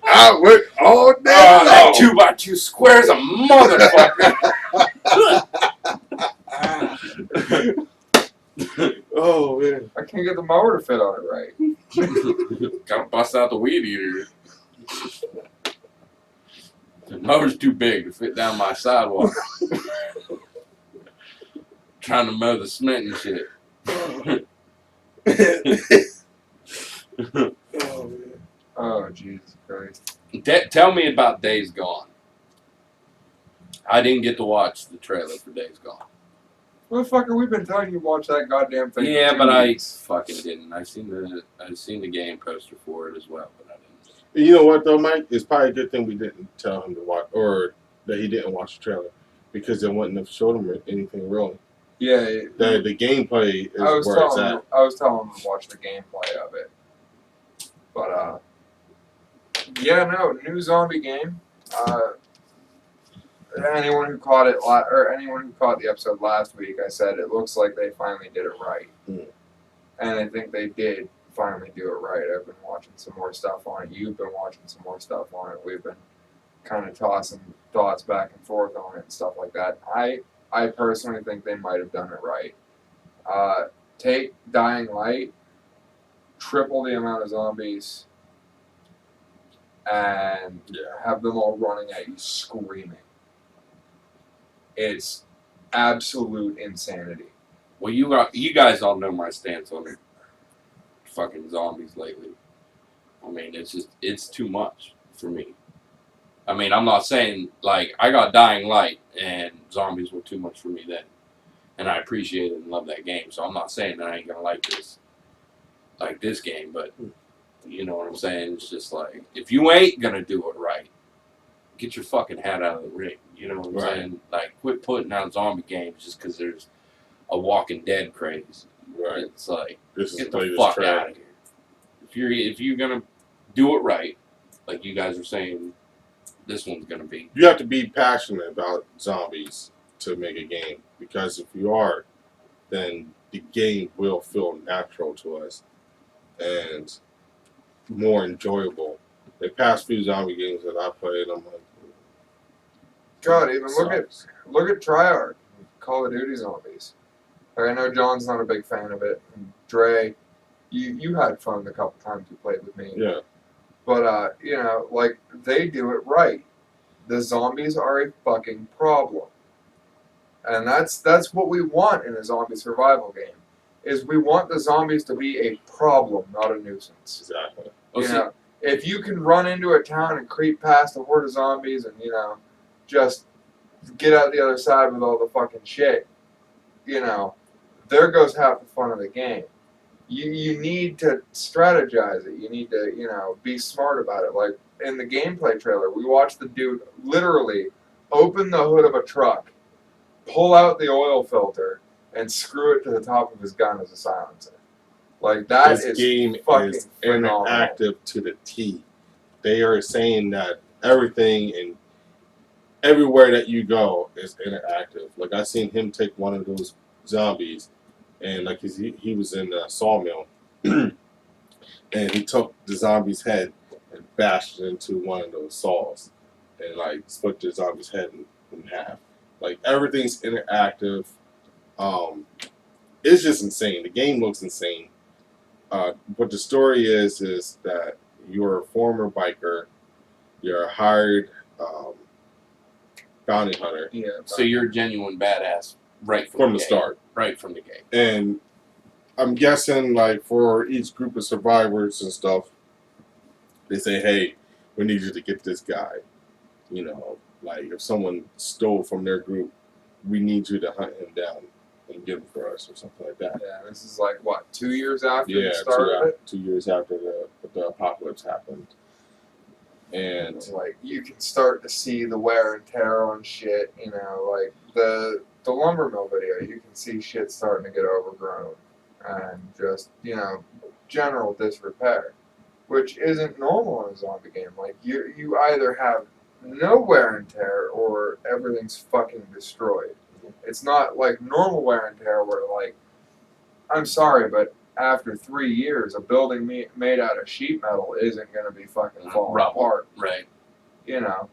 I went all day. That 2x2 squares a motherfucker. Oh man. I can't get the mower to fit on it right. Gotta bust out the weed eater. The mower's too big to fit down my sidewalk. Trying to mow the cement and shit. Tell me about Days Gone. I didn't get to watch the trailer for Days Gone. Motherfucker, we've been telling you to watch that goddamn thing. Yeah, for 2 but I weeks. fucking didn't. I seen the game poster for it as well, but I didn't. You know what though, Mike? It's probably a good thing we didn't tell him to watch, or that he didn't watch the trailer, because they wouldn't have showed him anything really. Yeah, The gameplay is where it's at. I was telling him to watch the gameplay of it. But yeah, no, new zombie game. Anyone who caught it or anyone who caught the episode last week, I said it looks like they finally did it right, and I think they did finally do it right. I've been watching some more stuff on it. You've been watching some more stuff on it. We've been kind of tossing thoughts back and forth on it and stuff like that. I personally think they might have done it right. Take Dying Light, triple the amount of zombies, and have them all running at you screaming. It's absolute insanity. Well, you guys all know my stance on fucking zombies lately. I mean, it's too much for me. I mean, I'm not saying, like, I got Dying Light and zombies were too much for me then. And I appreciate it and love that game. So I'm not saying that I ain't gonna like this game, but you know what I'm saying? It's just like, if you ain't gonna do it right, get your fucking hat out of the ring. You know what I'm saying? Like, quit putting out zombie games just because there's a Walking Dead craze. Right. It's like, This get is the fuck out of here. If you're gonna do it right, like you guys are saying, this one's gonna be. You have to be passionate about zombies to make a game, because if you are, then the game will feel natural to us and more enjoyable. The past few zombie games that I played, I'm like, God, even look at Treyarch, Call of Duty Zombies. Like, I know John's not a big fan of it. And Dre, you had fun the couple times you played with me. yeah. But you know, like, they do it right. The zombies are a fucking problem. And that's what we want in a zombie survival game. Is we want the zombies to be a problem, not a nuisance. Exactly. You know, if you can run into a town and creep past a horde of zombies and, you know, just get out the other side with all the fucking shit, you know, there goes half the fun of the game. You need to strategize it. You need to, you know, be smart about it. Like, in the gameplay trailer, we watched the dude literally open the hood of a truck, pull out the oil filter, and screw it to the top of his gun as a silencer. Like, This game fucking is phenomenal. interactive to the T. They are saying that everything and everywhere that you go is interactive. Like, I seen him take one of those zombies, and like he was in a sawmill, and he took the zombie's head and bashed it into one of those saws, and like split the zombie's head in half. Like, everything's interactive. It's just insane. The game looks insane. What the story is that you're a former biker, you're a hired bounty hunter. Yeah. So you're a genuine badass right From the the game. start. Right from the game. And I'm guessing, like, for each group of survivors and stuff, they say, hey, we need you to get this guy. You know, like, if someone stole from their group, we need you to hunt him down and get him for us or something like that. Yeah, this is like, what, 2 years after the start of it? 2 years after the apocalypse happened. And Like, you can start to see the wear and tear on shit, you know, like the lumber mill video, you can see shit starting to get overgrown and just, you know, general disrepair, which isn't normal in a zombie game. Like, you either have no wear and tear or everything's fucking destroyed. It's not like normal wear and tear where, like, I'm sorry, but after 3 years, a building made out of sheet metal isn't going to be fucking falling apart. Right. You know,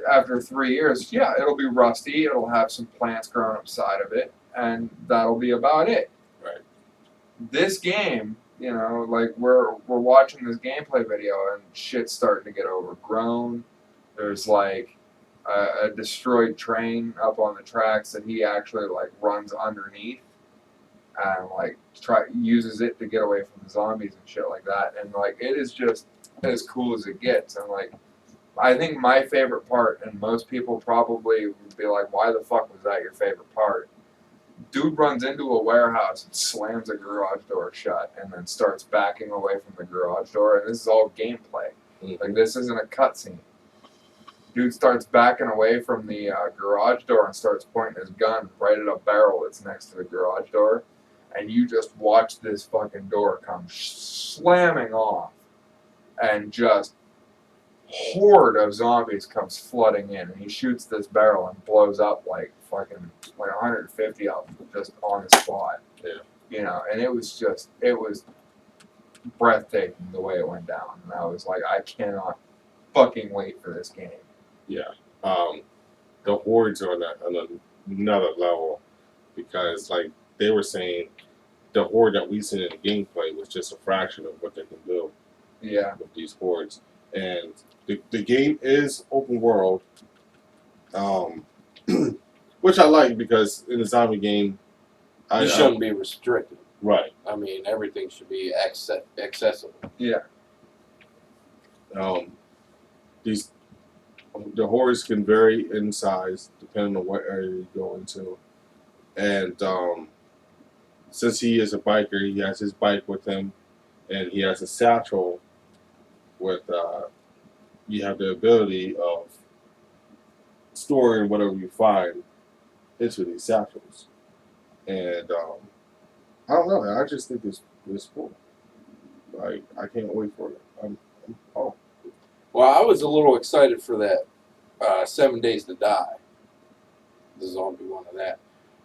after 3 years, yeah, it'll be rusty. It'll have some plants growing upside of it, and that'll be about it. Right. This game, you know, like, we're watching this gameplay video, and shit's starting to get overgrown. There's like a destroyed train up on the tracks that he actually like runs underneath and like uses it to get away from the zombies and shit like that. And like, it is just as cool as it gets. And like, I think my favorite part, and most people probably would be like, "Why the fuck was that your favorite part?" Dude runs into a warehouse and slams a garage door shut, and then starts backing away from the garage door. And this is all gameplay. Like, this isn't a cutscene. Dude starts backing away from the garage door and starts pointing his gun right at a barrel that's next to the garage door. And you just watch this fucking door come slamming off. And just horde of zombies comes flooding in. And he shoots this barrel and blows up like fucking like 150 of them just on the spot. Yeah. You know, and it was breathtaking the way it went down. And I was like, I cannot fucking wait for this game. Yeah. The hordes are on another level because, like they were saying, the horde that we seen in the gameplay was just a fraction of what they can do Yeah. with these hordes. And the game is open world, which I like because in the zombie game, You shouldn't be restricted. Right. I mean, everything should be accessible. Yeah. The hordes can vary in size depending on what area you go into, and since he is a biker, he has his bike with him, and he has a satchel with. You have the ability of storing whatever you find into these satchels, and I don't know. I just think it's cool. Like I can't wait for it. Oh. Well, I was a little excited for that 7 Days to Die. The zombie one of that.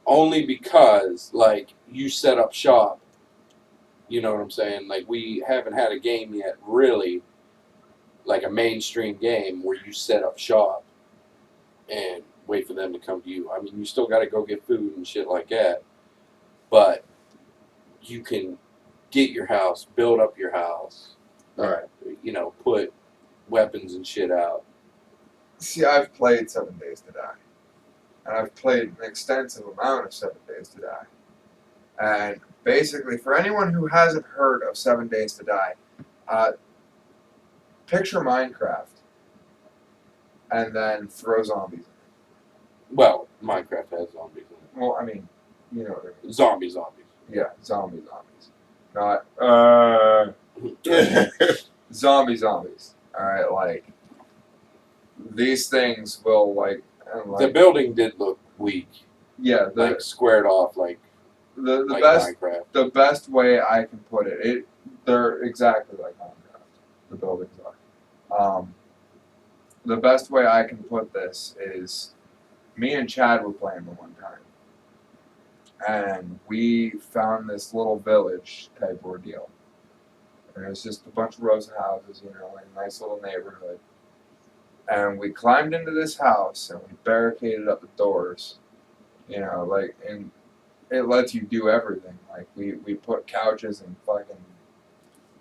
Only because, like, you set up shop. You know what I'm saying? Like, we haven't had a game yet, really, like a mainstream game where you set up shop and wait for them to come to you. I mean, you still got to go get food and shit like that. But you can get your house, build up your house. Right. You know, put weapons and shit out. See, I've played 7 Days to Die. And I've played an extensive amount of 7 Days to Die. And basically, for anyone who hasn't heard of 7 Days to Die, picture Minecraft and then throw zombies in it. Well, Minecraft has zombies in it. Well, I mean, you know what I mean. Zombies. Yeah, zombies. Not, zombies. Alright, like, these things will, like The building did look weak. yeah, Like, squared off, like the best Minecraft. the best way I can put it, they're exactly like Minecraft. The buildings are. The best way I can put this is, me and Chad were playing the one time, and we found this little village type ordeal. And it was just a bunch of rows of houses, you know, in a nice little neighborhood. And we climbed into this house and we barricaded up the doors, you know, like, and it lets you do everything. Like, we put couches and fucking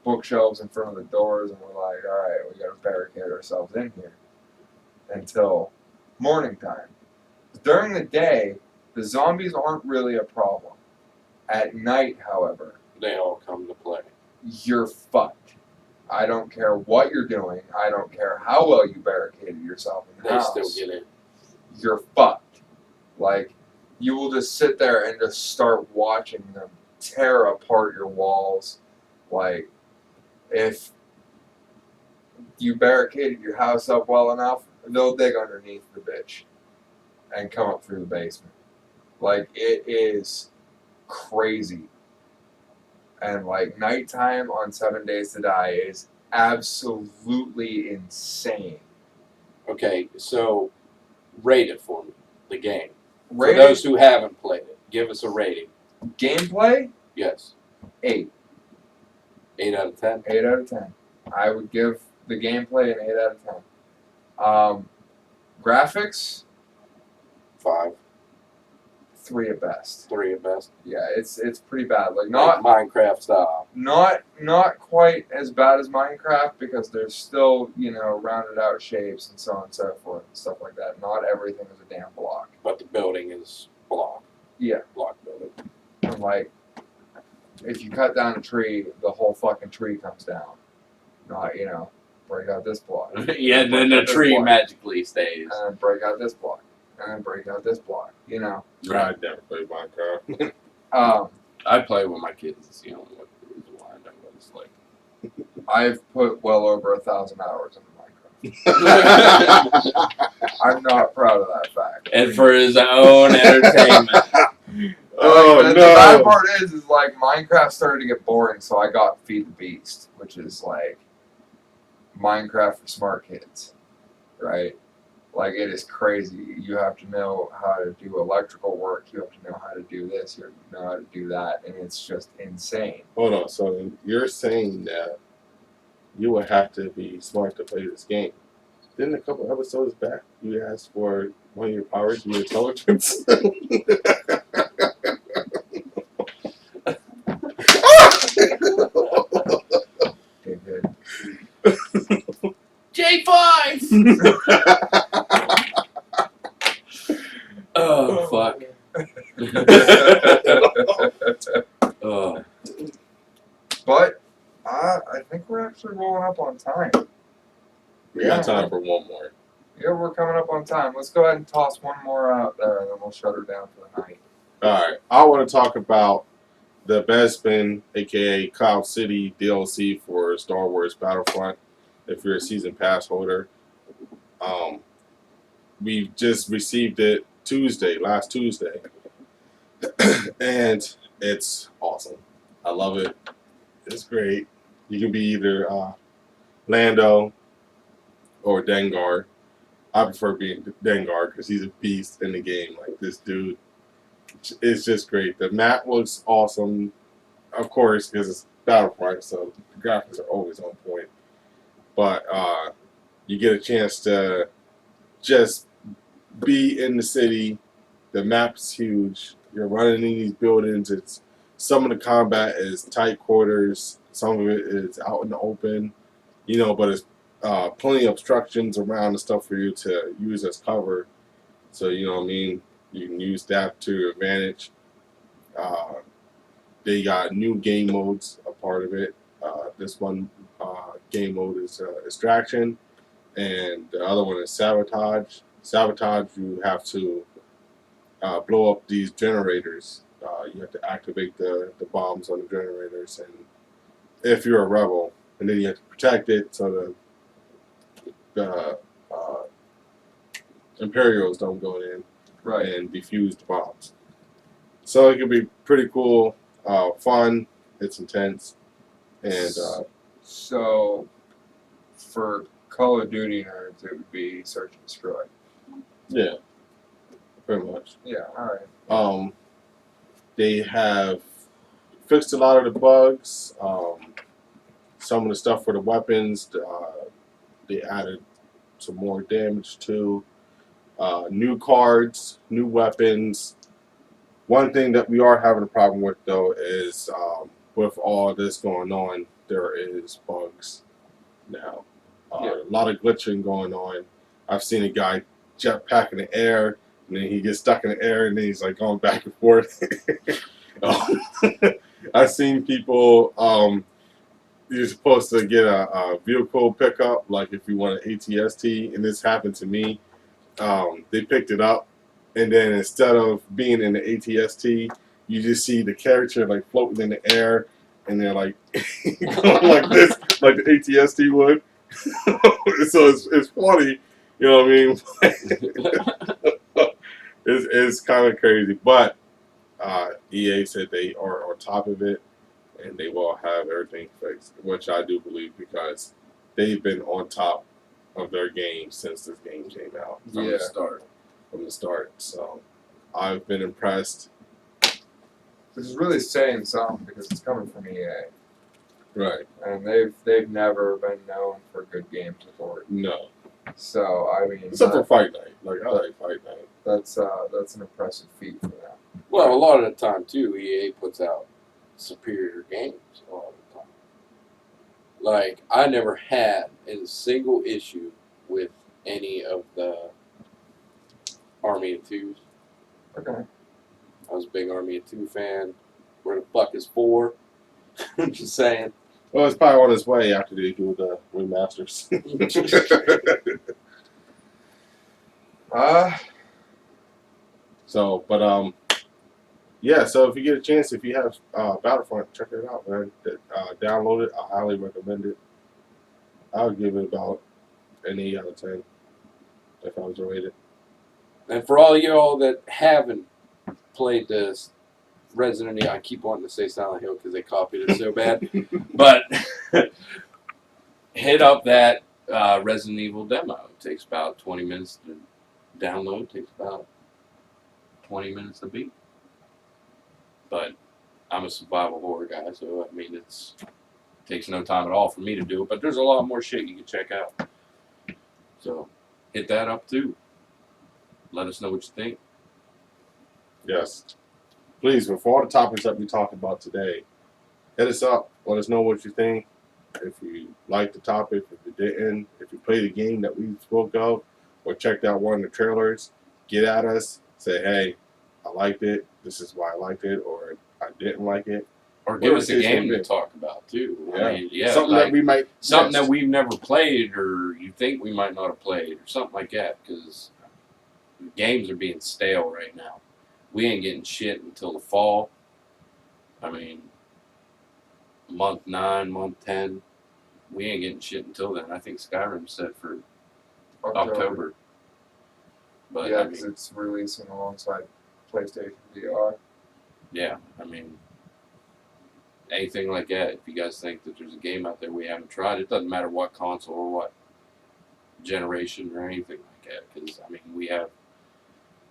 bookshelves in front of the doors, and we're like, alright, we gotta barricade ourselves in here until morning time. During the day, the zombies aren't really a problem. At night, however, They all come to play. you're fucked. I don't care what you're doing. I don't care how well you barricaded yourself in the They house. still get in. You're fucked. Like, you will just sit there and just start watching them tear apart your walls. Like, if you barricaded your house up well enough, they'll dig underneath the bitch and come up through the basement. Like, it is crazy. And, like, nighttime on 7 Days to Die is absolutely insane. Okay, so rate it for me, the game. For Rating, those who haven't played it, give us a rating. gameplay, Yes. 8. 8 out of 10. 8 out of 10. I would give the gameplay an 8 out of 10. Graphics, 5. 3 at best. 3 at best. Yeah, it's pretty bad. Like, Like Minecraft style. not quite as bad as Minecraft, because there's still, you know, rounded out shapes and so on and so forth and stuff like that. Not everything is a damn block. But the building is block. Yeah, Block building. and like, if you cut down a tree, the whole fucking tree comes down. Not, you know, break out this block. Yeah, and then the tree magically stays. And break out this block. And break out this block. You know. I never played Minecraft. I play with my kids. You know what the reason why I know what it's like. I've put well over 1,000 hours into Minecraft. I'm not proud of that fact. And for his own entertainment. Oh, the no. bad part is like Minecraft started to get boring, so I got Feed the Beast, which is like Minecraft for smart kids, right? Like, it is crazy. You have to know how to do electrical work. You have to know how to do this. You have to know how to do that, and it's just insane. Hold on. So you're saying that you would have to be smart to play this game? Then a couple episodes back, you asked for one of your powers to be intelligence. Okay, good. J5! Oh, fuck. Oh. But I think we're actually rolling up on time. We got time for one more. Yeah, we're coming up on time. Let's go ahead and toss one more out there, and then we'll shut her down for the night. All right. I want to talk about the Bespin, a.k.a. Cloud City DLC for Star Wars Battlefront. If you're a season pass holder, we just received it last Tuesday, and it's awesome. I love it. It's great. You can be either Lando or Dengar. I prefer being Dengar because he's a beast in the game. Like, this dude, it's just great. The map looks awesome, of course, because it's Battlefront, so the graphics are always on point. But you get a chance to just be in the city. The map's huge. You're running in these buildings. It's some of the combat is tight quarters. Some of it is out in the open, you know. But it's plenty of obstructions around and stuff for you to use as cover. So, you know what I mean. You can use that to your advantage. They got new game modes a part of it. This one game mode is extraction, and the other one is sabotage. Sabotage, you have to blow up these generators. You have to activate the bombs on the generators, and if you're a rebel, and then you have to protect it so the Imperials don't go in and defuse the bombs. So it can be pretty cool, fun. It's intense, and so for Call of Duty nerds, it would be Search and Destroy. yeah, pretty much. Yeah, all right. They have fixed a lot of the bugs. Some of the stuff for the weapons, they added some more damage to. New cards, new weapons. One thing that we are having a problem with, though, is with all this going on, there is bugs now. A lot of glitching going on. I've seen a guy jetpack in the air, and then he gets stuck in the air, and then he's like going back and forth. I've seen people. You're supposed to get a vehicle pickup, like if you want an ATST, and this happened to me. They picked it up, and then instead of being in the ATST, you just see the character like floating in the air, and they're like going like this, like the ATST would. So it's funny, you know what I mean? It's kind of crazy, but EA said they are on top of it, and they will have everything fixed, which I do believe because they've been on top of their game since this game came out from the start. So I've been impressed. This is really saying something because it's coming from EA. Right. And they've never been known for good game support. No. So I mean, except for Fight Night. Like, I like Fight Night. That's an impressive feat for them. Well, a lot of the time too, EA puts out superior games a lot of the time. Like, I never had a single issue with any of the Army of Twos. Okay. I was a big Army of Two fan. Where the fuck is 4? I'm just saying. Well, it's probably on its way after they do the remasters. So, but yeah. So if you get a chance, if you have Battlefront, check it out, man. Download it. I highly recommend it. I would give it about an 8 out of 10 if I was to rate it. And for all y'all that haven't played this Resident Evil, I keep wanting to say Silent Hill because they copied it so bad, but hit up that Resident Evil demo. It takes about 20 minutes to download. It takes about 20 minutes to beat. But I'm a survival horror guy, so I mean it takes no time at all for me to do it. But there's a lot more shit you can check out. So hit that up too. Let us know what you think. Yes. Please, for all the topics that we talked about today, hit us up. Let us know what you think. If you liked the topic, if you didn't, if you played a game that we spoke of, or checked out one of the trailers, get at us. Say, hey, I liked it. This is why I liked it, or I didn't like it. Or give us a Whatever the case game may to be. talk about too. Yeah. I mean, yeah, Something like, that we might. something yes. that we've never played, or you think we might not have played, or something like that. Because games are being stale right now. We ain't getting shit until the fall. I mean, month 9, month 10. We ain't getting shit until then. I think Skyrim's set for October. But Yeah, I because mean, it's releasing alongside PlayStation VR. yeah, I mean, anything like that. If you guys think that there's a game out there we haven't tried, it doesn't matter what console or what generation or anything like that. Because I mean, we have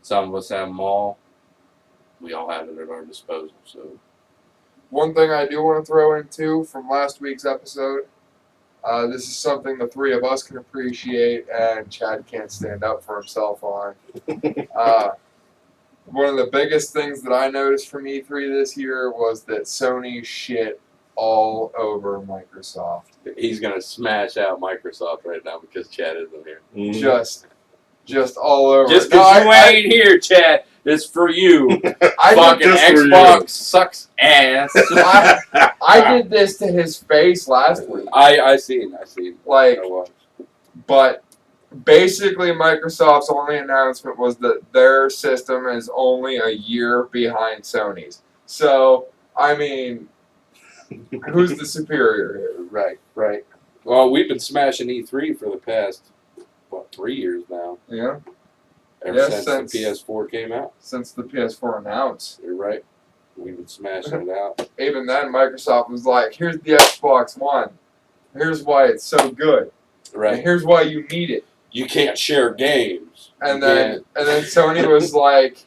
some of us have them all. We all have it at our disposal. So One thing I do want to throw in too from last week's episode, this is something the three of us can appreciate, and Chad can't stand up for himself on. One of the biggest things that I noticed from E3 this year was that Sony shit all over Microsoft. he's gonna smash out Microsoft right now because Chad isn't here. Mhm. Just all over. Just No, because you ain't here, Chad, it's for you. I Fucking just for you. Xbox sucks ass. I did this to his face last week. I seen. Like, I watched. but basically, Microsoft's only announcement was that their system is only a year behind Sony's. So, I mean, who's the superior here? Right. Well, we've been smashing E3 for the past 3 years now. Yeah, Ever Yeah, since the PS4 came out. since the PS4 announced. You're right. We've been smashing it out. Even then, Microsoft was like, here's the Xbox One. Here's why it's so good. And Right. here's why you need it. You can't share games. And You then Sony was like,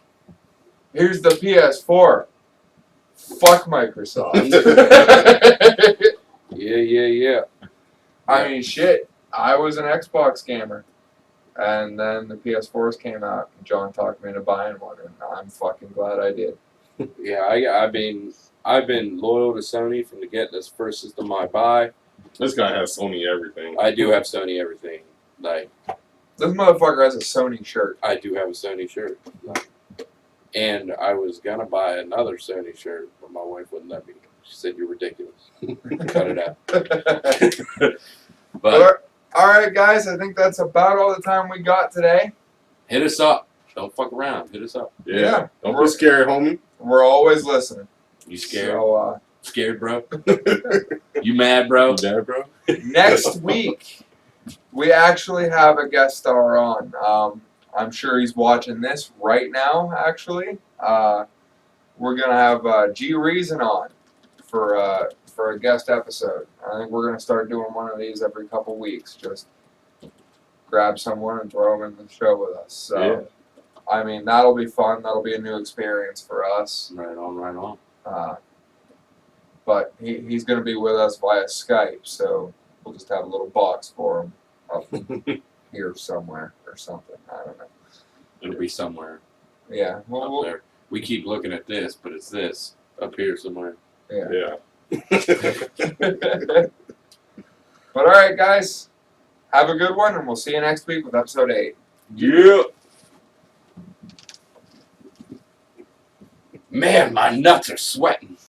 here's the PS4. Fuck Microsoft. Yeah. I mean, shit. I was an Xbox gamer. And then the PS4s came out, and John talked me into buying one, and I'm fucking glad I did. Yeah, I've been loyal to Sony from the get. This first system I buy. This guy has Sony everything. I do have Sony everything. Like, This motherfucker has a Sony shirt. I do have a Sony shirt. Like, and I was gonna buy another Sony shirt, but my wife wouldn't let me. She said you're ridiculous. Cut it out. But All right, guys, I think that's about all the time we got today. hit us up. Don't fuck around. Hit us up. Yeah. Don't be scared, homie. We're always listening. You scared? So, Scared, bro? You mad, bro? You dead, bro? next week, we actually have a guest star on. I'm sure he's watching this right now, actually. We're going to have G Reason on for a guest episode. I think we're going to start doing one of these every couple weeks. Just grab someone and throw them in the show with us. So, Yeah. I mean, that'll be fun. That'll be a new experience for us. Right on. But he's going to be with us via Skype, so we'll just have a little box for him up here somewhere or something. I don't know. It'll be somewhere Yeah. up Well, there. We keep looking at this, but it's this up here somewhere. yeah. Yeah. But all right, guys. Have a good one, and we'll see you next week with episode 8. Yeah. Man, my nuts are sweating.